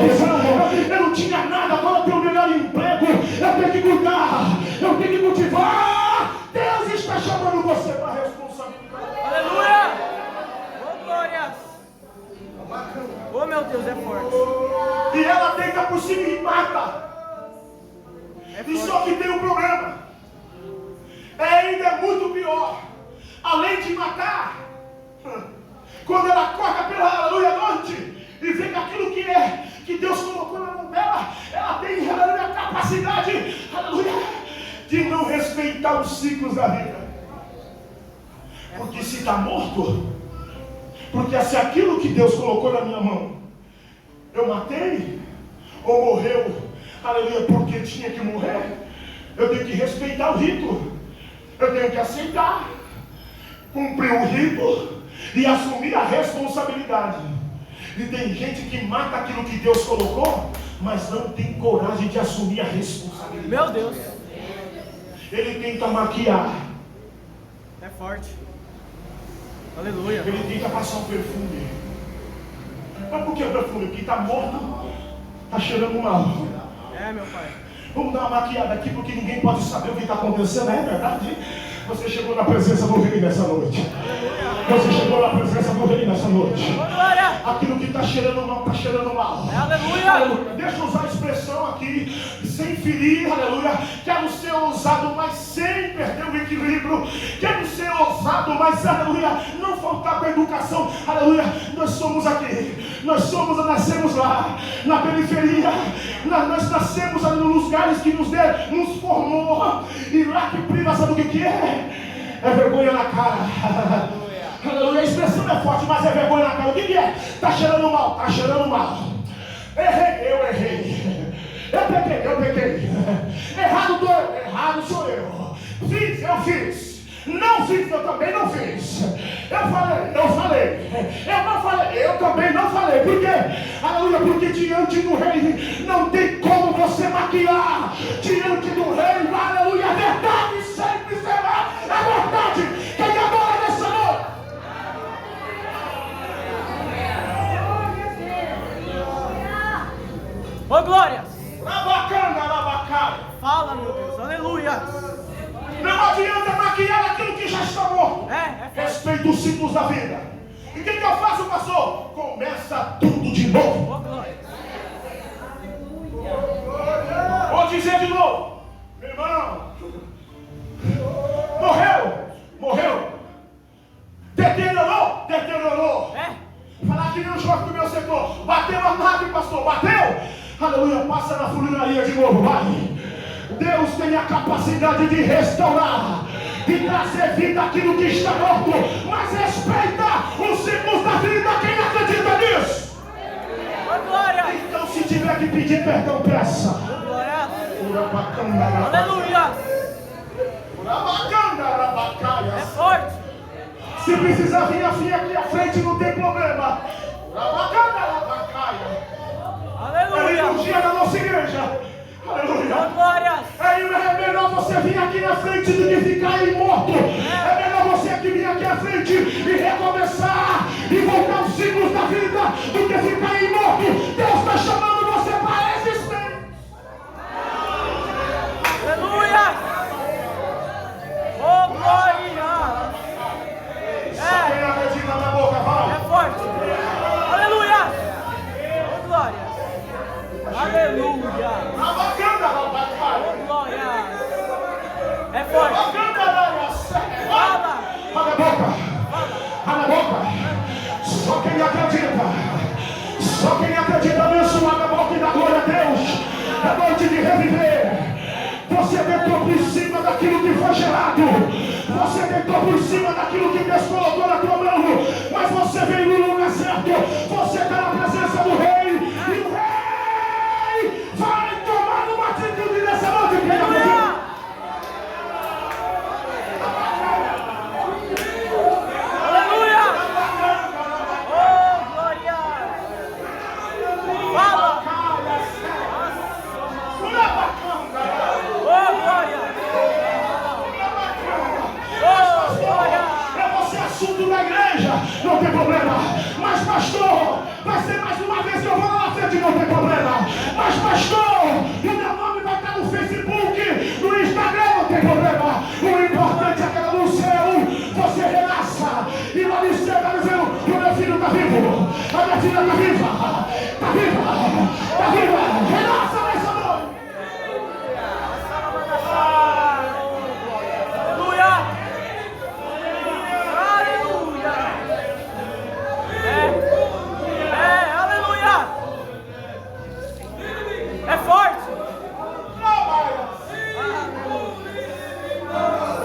eu não tinha nada, agora eu tenho o melhor emprego, eu tenho que cuidar, eu tenho que cultivar. Deus está chamando você para a responsabilidade. Aleluia! Oh, glórias! Oh, meu Deus, é forte. E ela deita por cima e mata. E só que tem um problema. Ainda é muito pior. Além de matar, quando ela corta pela aleluia noite e vê que aquilo que Deus colocou na mão dela, ela tem aleluia, a capacidade, aleluia, de não respeitar os ciclos da vida. Porque se está morto, porque se aquilo que Deus colocou na minha mão eu matei, ou morreu, aleluia, porque tinha que morrer, eu tenho que respeitar o rito, eu tenho que aceitar, cumprir o rito e assumir a responsabilidade. E tem gente que mata aquilo que Deus colocou, mas não tem coragem de assumir a responsabilidade. Meu Deus. Ele tenta maquiar, É forte. Aleluia. ele tenta passar um perfume. Mas por que o perfume? Porque está morto, está cheirando mal. É, meu pai. Vamos dar uma maquiada aqui, porque ninguém pode saber o que está acontecendo, é verdade? Você chegou na presença do Rei nessa noite. Você chegou na presença do Rei nessa noite. Oh, glória! Aquilo que está cheirando mal, está cheirando mal. Aleluia! Aleluia. Deixa eu usar a expressão aqui, sem ferir, aleluia. Quero ser ousado, mas sem perder o equilíbrio. Quero ser ousado, mas, aleluia, não faltar com a educação. Aleluia, nós somos aqui. Nós nascemos lá, na periferia. Nós nascemos ali nos lugares que nos formou. E lá que priva, sabe o que é? É vergonha na cara. Aleluia. A expressão é forte, mas é vergonha na cara. O que é? Está cheirando mal, está cheirando mal. Errei, eu errei. Eu pequei. Errado sou eu. Fiz, eu fiz. Não fiz, eu também não fiz. Eu falei, não falei. Eu não falei, eu também não falei. Por quê? Aleluia, porque diante do Rei não tem como você maquiar. Diante do Rei, aleluia, a verdade sempre será a verdade. Quem adora nessa noite? Oh, glórias! Rabacanda, rabacai. Fala, meu Deus. Aleluia! Não adianta maquiar aquilo que já está morto. É forte. Respeita os ciclos da vida. E o que eu faço, pastor? Começa tudo de novo. Oh, glória! Vou dizer de novo. Meu irmão. Morreu. Deteriorou. É? Falar que nem o jovem do meu setor. Bateu a nave, pastor. Bateu. Aleluia. Passa na funilaria de novo. Vai. Deus tem a capacidade de restaurar, de trazer vida àquilo que está morto, mas respeita os ciclos da vida. Quem acredita nisso? Oh, glória! Então, se tiver que pedir perdão, peça. Oh, glória! Urabacanda, Aleluia! rabacaya. É forte! Se precisar vir aqui à frente, não tem problema. Urabacanda, rabacaya. É Aleluia! liturgia da nossa igreja. Aleluia. Oh, glórias! É melhor você vir aqui na frente do que ficar aí morto. É melhor você vir aqui à frente e recomeçar e voltar aos ciclos da vida do que ficar aí morto. Deus está chamando você para a existência. Aleluia! Oh, glória! Só quem acredita na boca, vai. É forte! Aleluia! Oh, glória! Aleluia! Rabacanda, rabacaya. Oh, glória! É forte! Fala! Abre a boca. Abre a boca. Só quem acredita. Só quem acredita nisso, abre a boca e dá glória a Deus. É noite de reviver. Você deitou por cima daquilo que foi gerado. Você deitou por cima daquilo que Deus colocou na tua mão. Mas você veio no lugar certo. Você está na presença do Rei. E o Rei vai tomar uma atitude nessa noite. Quem acredita? Aleluia! Oh, glória! Fala! Oh, glória! Oh, glória! É você assunto da igreja, não tem problema. Mas pastor, vai ser mais uma viva! Está viva! Está viva! Renasça nessa noite! Aleluia! Aleluia! Aleluia! É forte!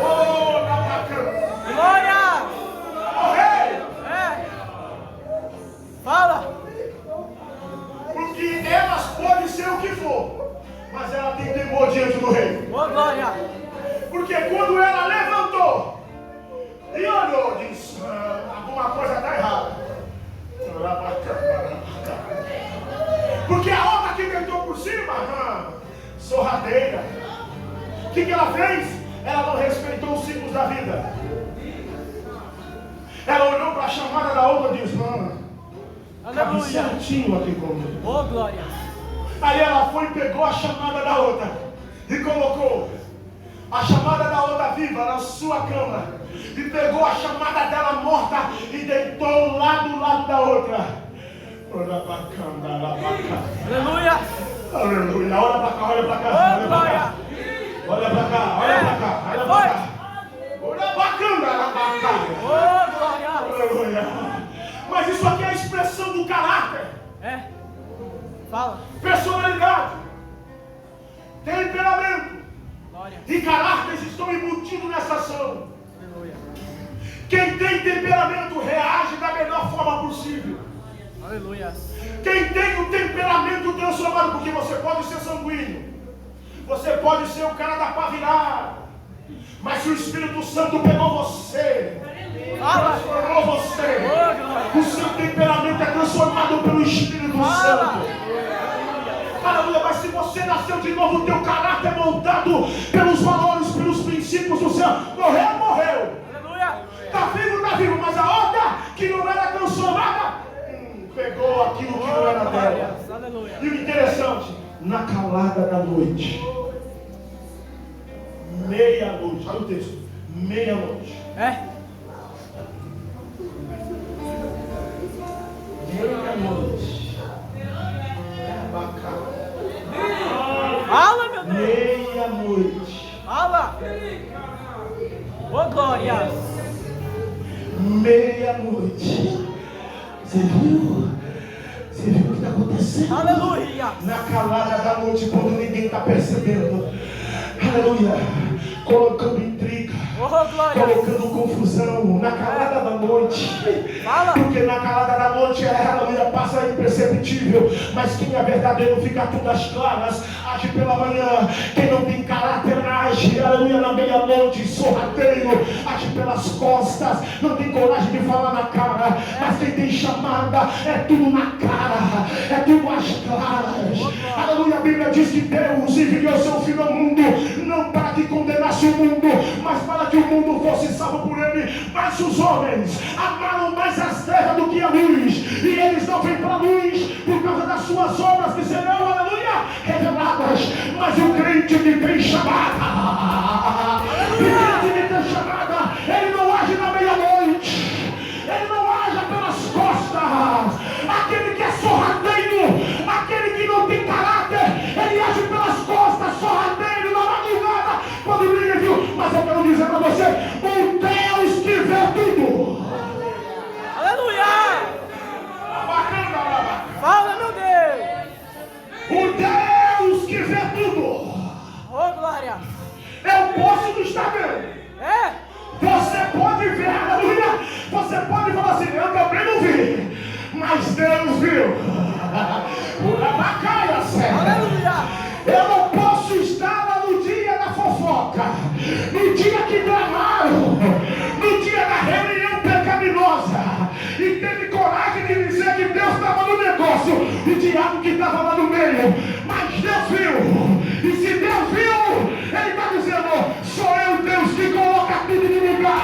Oh, tá bacana! Glória! Morreu! Fala! Porque elas podem ser o que for, mas ela tem temor diante do rei. Ô, glória! Porque quando ela levantou e olhou, disse: alguma coisa está errada. Porque a outra que deitou por cima, sorrateira. O que ela fez? Ela não respeitou os ciclos da vida. Ela olhou para a chamada da outra e disse: cabe Aleluia! certinho aqui comigo. Ô, glória! Aí ela foi e pegou a chamada da outra e colocou a chamada da outra viva na sua cama. E pegou a chamada dela morta e deitou lá do lado da outra. Aleluia! Aleluia! Olha pra cá, olha pra cá. Ô, glória! Olha pra cá, olha pra cá, olha pra cá. Olha bacana, Ô, glória! aleluia! Mas isso aqui é a expressão do caráter. Fala! Personalidade, temperamento Glória! e caráter estão embutidos nessa ação. Aleluia! Quem tem temperamento reage da melhor forma possível. Aleluia! Quem tem o temperamento transformado, porque você pode ser sanguíneo, você pode ser o cara da pá virada, mas se o Espírito Santo pegou você, Fala! transformou você, Ô, glória! o seu temperamento é transformado pelo Espírito Santo. Aleluia, mas se você nasceu de novo, o teu caráter é moldado pelos valores, pelos princípios do céu. Morreu, morreu. Aleluia! Está vivo, mas a outra que não era transformada, pegou aquilo que não era dela. Aleluia! E o interessante, na calada da noite, meia-noite, olha o texto, meia-noite. Meia-noite. Fala, meu Deus! Meia-noite. Fala! Ô, glória! Meia-noite. Você viu? Você viu o que está acontecendo? Aleluia! Na calada da noite, quando ninguém está percebendo. Aleluia. Colocando intriga. Ô, glória! Colocando confusão na calada da noite. Fala! Porque na calada da noite, aleluia, passa imperceptível. Mas quem é verdadeiro fica tudo às claras. Age pela manhã. Quem não tem caráter age, aleluia, na meia-noite, sorrateiro. Age pelas costas. Não tem coragem de falar na cara. Mas quem tem chamada é tudo na cara. É tudo às claras. Aleluia, a Bíblia diz que Deus enviou seu Filho ao mundo. Não para que condenasse o mundo, mas para que o mundo fosse salvo por ele. Mas os homens amaram mais as trevas do que a luz, e eles não vêm para a luz por causa das suas obras que serão, aleluia, reveladas. Mas o crente que tem chamada, o crente que tem chamada, ele não age na meia-noite, ele não age pelas costas. Aquele que é sorrateiro, aquele que não tem caráter, ele age pelas costas, sorrateiro, na madrugada, quando ninguém viu. Mas eu quero dizer para você, o Deus que vê tudo. Aleluia! Fala, meu Deus! O Deus que vê tudo. Ô, glória! Eu posso não estar vendo. Você pode ver, aleluia. Você pode falar assim, eu também não vi, mas Deus viu. Aleluia! Eu não posso estar lá no dia da fofoca, no dia que gramaram, no dia da reunião pecaminosa, e teve coragem de dizer que Deus estava no negócio, o diabo que estava lá no meio. Mas Deus viu, e se Deus viu, Ele está dizendo, sou eu Deus que coloca tudo no lugar.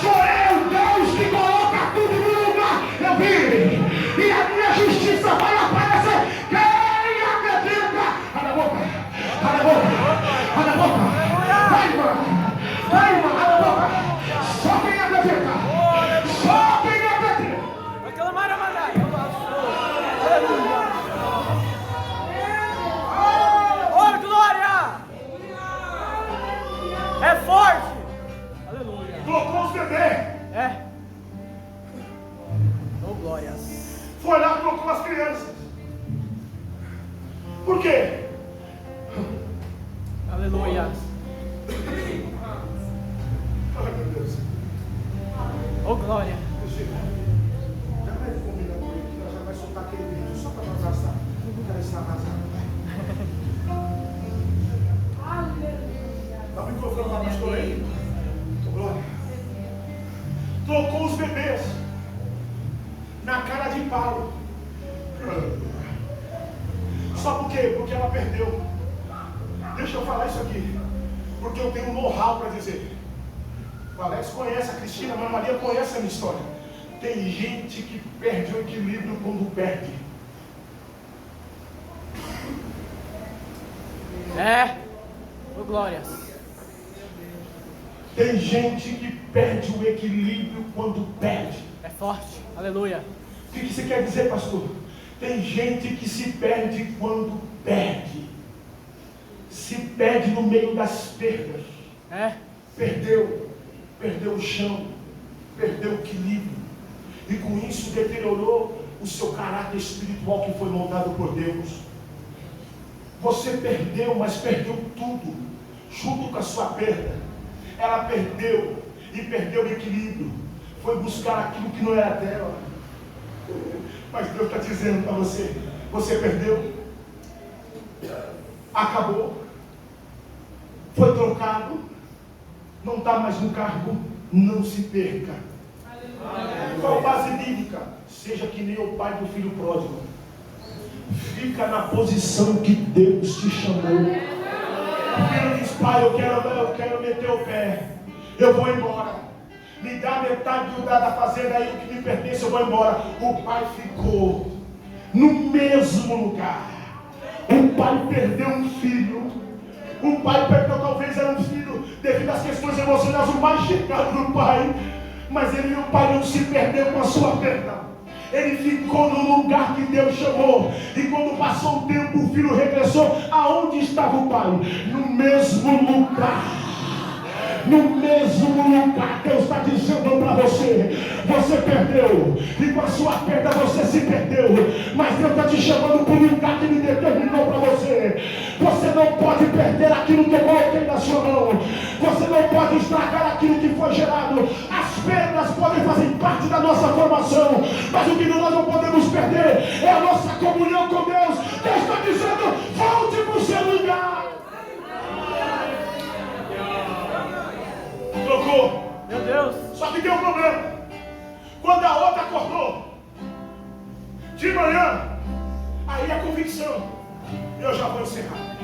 Sou eu Deus que coloca tudo no lugar. Eu vi, e a minha justiça vai aparecer. Quem acredita? Abre a boca, abre a boca, abre a boca. Vai, irmã, vai, irmã, abre a boca. Só quem acredita, só quem acredita. Vai clamar a mandar. Por quê? Aleluia. Ai, meu Deus. Oh, glória. Já vai combinar com ele, já vai soltar aquele vídeo só para nós arrasar. Não quero estar arrasando. Dá o microfone para o pastor aí. Glória. Trocou os bebês na cara de pau. Só por quê? Porque ela perdeu. Deixa eu falar isso aqui, porque eu tenho um know-how para dizer. O Alex conhece, a Cristina, a Ana Maria conhece a minha história. Tem gente que perde o equilíbrio quando perde. Oh, glória. Tem gente que perde o equilíbrio quando perde. É forte. Aleluia. O que você quer dizer, pastor? Tem gente que se perde quando perde. Se perde no meio das perdas. Perdeu o chão, perdeu o equilíbrio. E com isso deteriorou o seu caráter espiritual que foi moldado por Deus. Você perdeu, mas perdeu tudo. Junto com a sua perda, ela perdeu e perdeu o equilíbrio. Foi buscar aquilo que não era dela. Mas Deus está dizendo para você: você perdeu, acabou, foi trocado, não está mais no cargo, não se perca. Qual base bíblica? Seja que nem o pai do filho pródigo. Fica na posição que Deus te chamou. O filho diz: pai, eu quero meter o pé, eu vou embora. Me dá metade da fazenda aí, o que me pertence, eu vou embora. O pai ficou no mesmo lugar. O pai perdeu um filho. O pai perdeu, talvez era um filho devido às questões emocionais, o mais chegado do pai. Mas o pai não se perdeu com a sua perda. Ele ficou no lugar que Deus chamou. E quando passou o tempo, o filho regressou. Aonde estava o pai? No mesmo lugar. No mesmo lugar. Deus está dizendo para você: você perdeu, e com a sua perda você se perdeu, mas Deus está te chamando para um lugar que Ele determinou para você. Você não pode perder aquilo que eu coloquei na sua mão. Você não pode estragar aquilo que foi gerado. As perdas podem fazer parte da nossa formação, mas o que nós não podemos perder é a nossa comunhão com Deus. Deus está dizendo: volte para o seu lugar. Trocou. Meu Deus. Só que tem um problema. Quando a outra acordou de manhã, aí a convicção, eu já vou encerrar.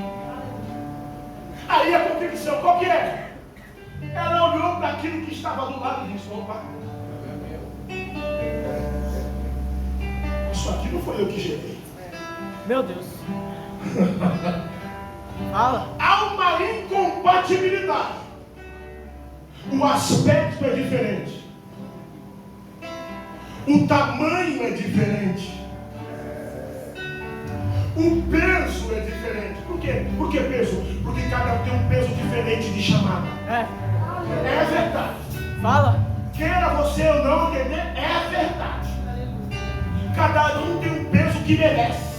Aí a convicção, qual que é? Ela olhou para aquilo que estava do lado e disse: opa, isso aqui não foi eu que gerei. Meu Deus. Fala. Há uma incompatibilidade. O aspecto é diferente. O tamanho é diferente. O peso é diferente. Por quê? Por que peso? Porque cada um tem um peso diferente de chamada. É verdade. Fala. Queira você ou não entender, é verdade. Cada um tem um peso que merece.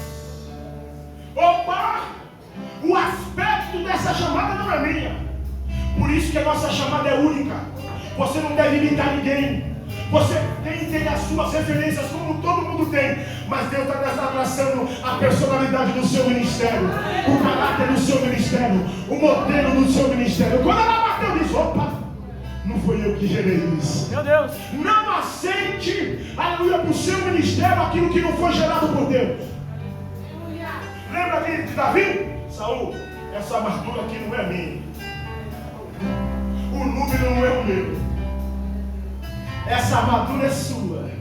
Opa! O aspecto dessa chamada não é minha. Por isso que a nossa chamada é única. Você não deve imitar ninguém. Você tem as suas referências, como todo mundo tem. Mas Deus está abraçando a personalidade do seu ministério, o caráter do seu ministério, o modelo do seu ministério. Quando ela bateu nisso, opa, não foi eu que gerei isso. Meu Deus. Não aceite, aleluia, para o seu ministério aquilo que não foi gerado por Deus. Lembra de Davi? Saul, essa armadura aqui não é minha. O número não é o meu. Essa armadura é sua.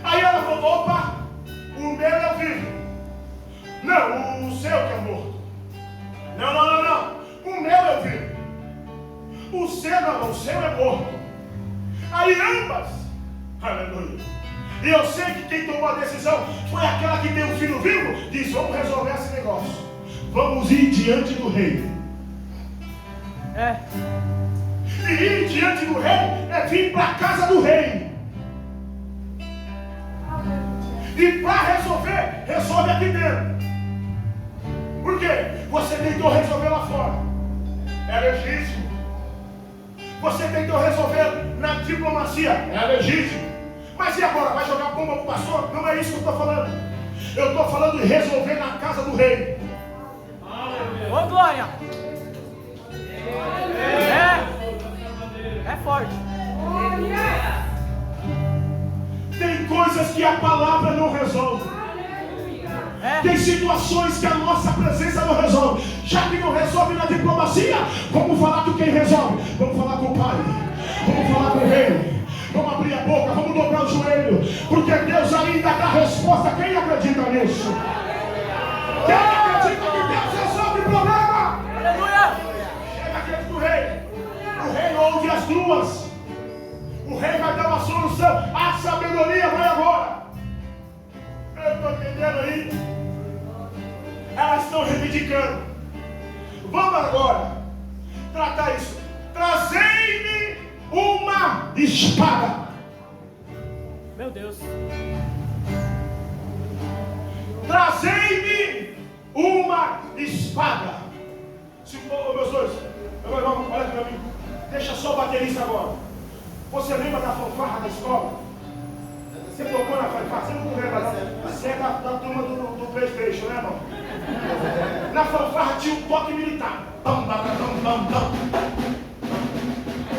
Aí ela falou: opa, o meu é vivo. Não, o seu que é morto. Não. O meu é vivo. O seu não, o seu é morto. Aí ambas, aleluia. E eu sei que quem tomou a decisão foi aquela que tem um filho vivo. Diz: vamos resolver esse negócio. Vamos ir diante do rei. E ir diante do rei é vir para a casa do rei. E para resolver, resolve aqui dentro. Você tentou resolver lá fora. É legítimo. Você tentou resolver na diplomacia. É legítimo. Mas e agora? Vai jogar bomba pro pastor? Não é isso que eu estou falando. Eu estou falando de resolver na casa do rei. Ô, glória! É forte. Tem coisas que a palavra não resolve. Tem situações que a nossa presença não resolve. Já que não resolve na diplomacia, vamos falar com quem resolve. Vamos falar com o Pai. Vamos falar com o Rei. Vamos abrir a boca, vamos dobrar o joelho. Porque Deus ainda dá resposta. Quem acredita nisso? Quem acredita que Deus resolve o problema? Aleluia! Chega diante do Rei. O Rei ouve as duas. O Rei vai dar uma solução. A sabedoria vai agora. Eu estou entendendo aí. Elas estão reivindicando. Vamos agora tratar isso. Trazei-me uma espada. Meu Deus. Trazei-me uma espada. Meus dois, meu irmão, olha para mim. Deixa só o baterista agora. Você lembra da fanfarra da escola? Você tocou na fanfarra? Você não lembra, não? Você é da turma do PlayStation, né, irmão? Na fanfarra tinha um toque militar. Bam, bam, bam, bam, bam.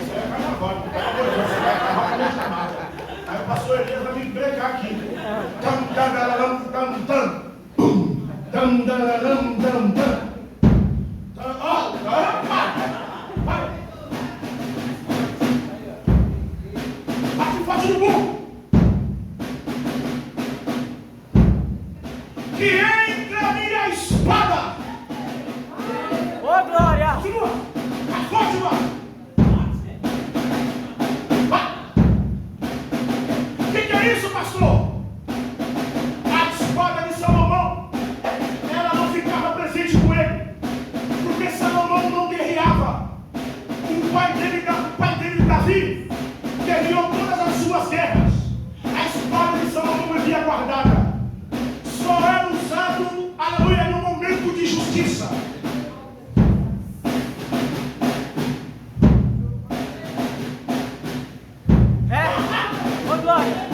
Isso aí é carnaval. Aí o pastor Elias vai me brecar aqui. Tam, tam, tam, tam. Bum. Tam, tam, tam, tam. Bate forte no burro. Que entre a minha espada. Ô, glória! Continua. Mais forte, mano. O que é isso, pastor? A espada de Salomão, ela não ficava presente com ele, porque Salomão não guerreava. O pai dele, Davi, guerreou todas as suas guerras. A espada de Salomão vivia guardada. Só era usado, aleluia, no momento de justiça. Ô, glória!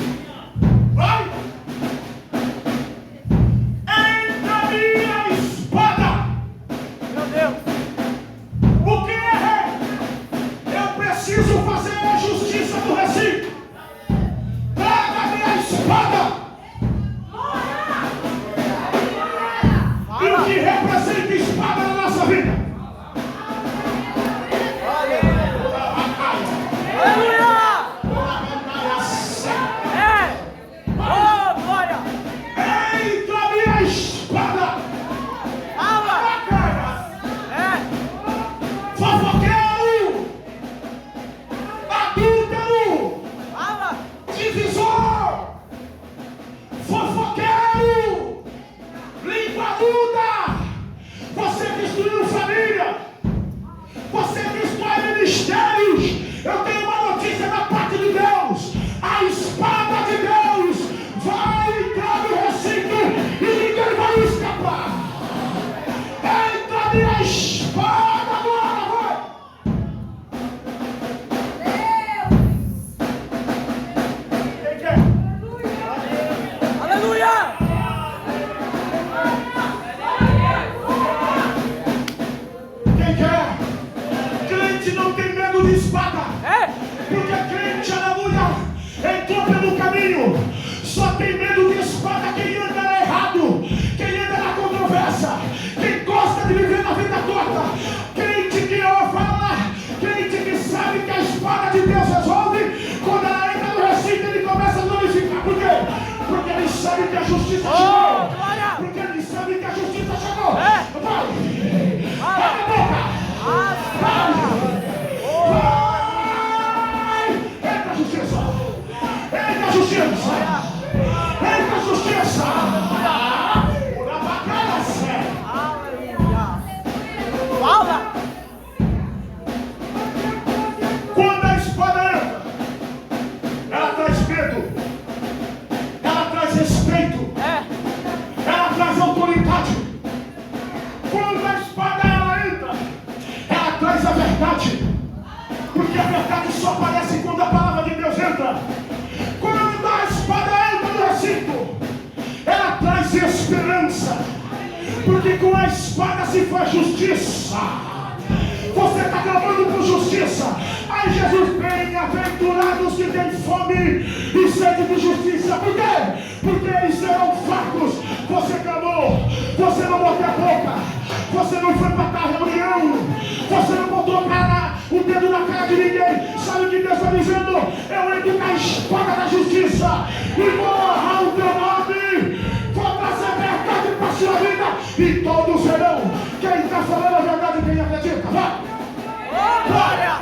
se faz justiça. Você está clamando por justiça. Aí Jesus, bem-aventurados que têm fome e sede de justiça. Por quê? Porque eles serão fartos. Você clamou, você não botou a boca, você não foi para a reunião, você não botou o dedo na cara de ninguém. Sabe o que Deus está dizendo? Eu entro com a espada da justiça e vou honrar o teu nome. Vou trazer verdade para a sua vida e todos serão. Quem está falando a verdade, quem acredita? Vai! Glória!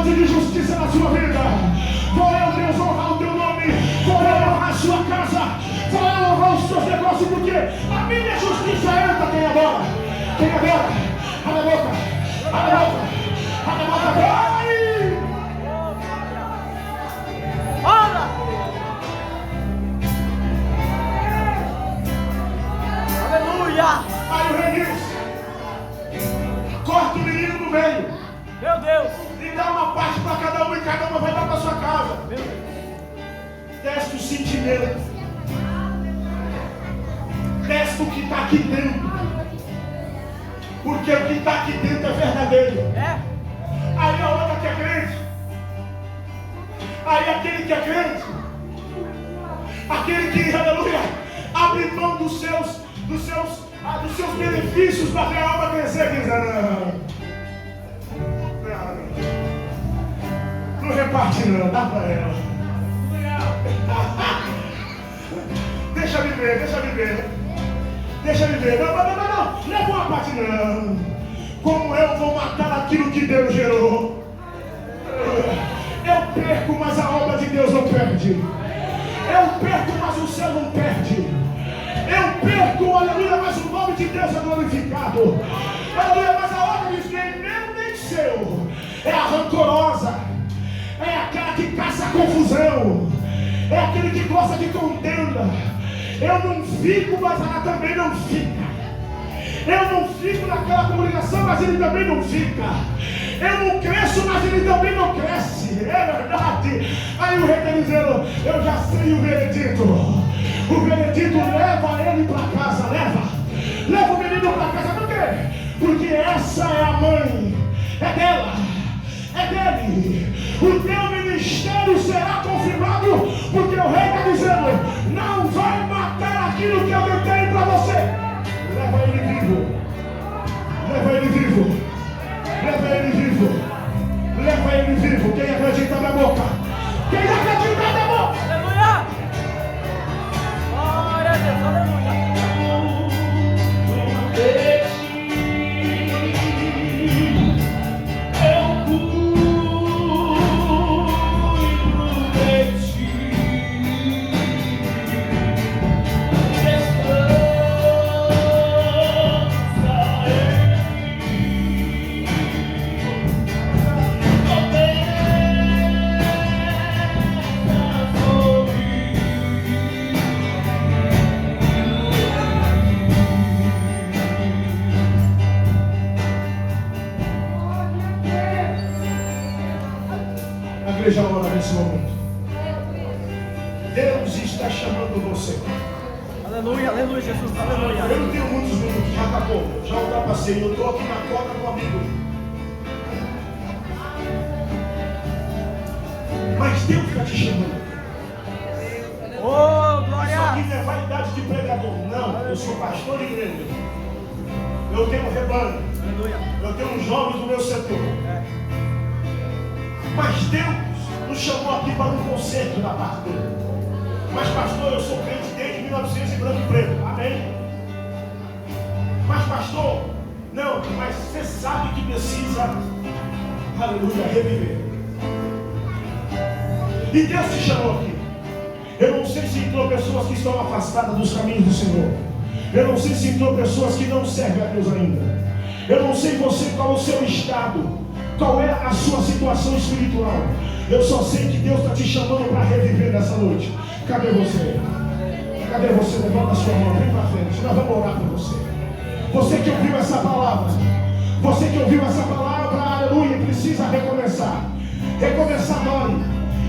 De justiça na sua vida. Vou eu, Deus, honrar o teu nome. Vou eu honrar a sua casa. Vou eu honrar os seus negócios, porque a minha justiça entra. Quem agora? Quem agora? Abre a boca. Abre a boca. Abre a boca. Vai! Olha! Aleluia! Aí o rei diz: corta o menino no meio. Meu Deus! E dá uma parte para cada um e cada uma vai dar para sua casa. Meu Deus! Testa o sentimento. Testa o que está aqui dentro. Porque o que está aqui dentro é verdadeiro. É? Aí a outra que é crente. Aí aquele que é crente. Aquele que, aleluia, abre mão dos seus benefícios para ver a alma crescer. Diz: não reparte não, dá para ela. Deixa viver, deixa viver. Deixa viver. Não. Leva uma parte não. Como eu vou matar aquilo que Deus gerou? Eu perco, mas a obra de Deus não perde. Eu perco, mas o céu não perde. Eu perco, aleluia, mas o nome de Deus é glorificado. Aleluia, mas a obra diz que nem meu nem seu. É a rancorosa. É aquela que caça a confusão. É aquele que gosta de contenda. Eu não fico, mas ela também não fica. Eu não fico naquela comunicação, mas ele também não fica. Eu não cresço, mas ele também não cresce. É verdade. Aí o rei está dizendo: eu já sei o veredito. O veredito leva ele para casa. Leva o menino para casa. Por quê? Porque essa é a mãe. É dela. É dele. O teu ministério será confirmado, porque o rei está dizendo: não vai matar aquilo que eu tenho para você. Leva ele vivo. Leva ele vivo. Leva ele vivo. Leva ele vivo. Quem acredita na boca? Quem acredita na boca? Aleluia! Glória a Deus, aleluia! Igreja, agora nesse momento, Deus está chamando você. Aleluia, aleluia, Jesus, aleluia. Eu não tenho muitos minutos, já acabou, já ultrapassei. Eu estou aqui na corda do amigo. Mas Deus está te chamando. Oh, Isso glória. aqui não é vaidade de pregador. Não, eu sou pastor de igreja. Eu tenho um rebanho. Aleluia. Eu tenho uns jovens do meu setor. Mas Deus nos chamou aqui para um concerto da parte dele. Mas pastor, eu sou crente desde 1900 em branco e preto. Amém? Mas pastor, não, mas você sabe que precisa, aleluia, reviver. E Deus te chamou aqui. Eu não sei se entrou pessoas que estão afastadas dos caminhos do Senhor. Eu não sei se entrou pessoas que não servem a Deus ainda. Eu não sei você qual é o seu estado, qual é a sua situação espiritual. Eu só sei que Deus está te chamando para reviver nessa noite. Cadê você? Cadê você? Levanta a sua mão, vem para frente. Nós vamos orar por você. Você que ouviu essa palavra, você que ouviu essa palavra, aleluia, precisa recomeçar. Recomeçar dói.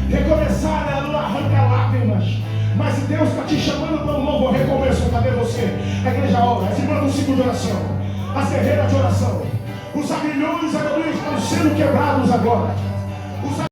Recomeçar, aleluia, arranca lágrimas. Mas Deus está te chamando para um novo recomeço. Cadê você? A igreja ora, as irmãs do ciclo de oração, as guerreiras de oração, os aguilhões, aleluia, estão sendo quebrados agora.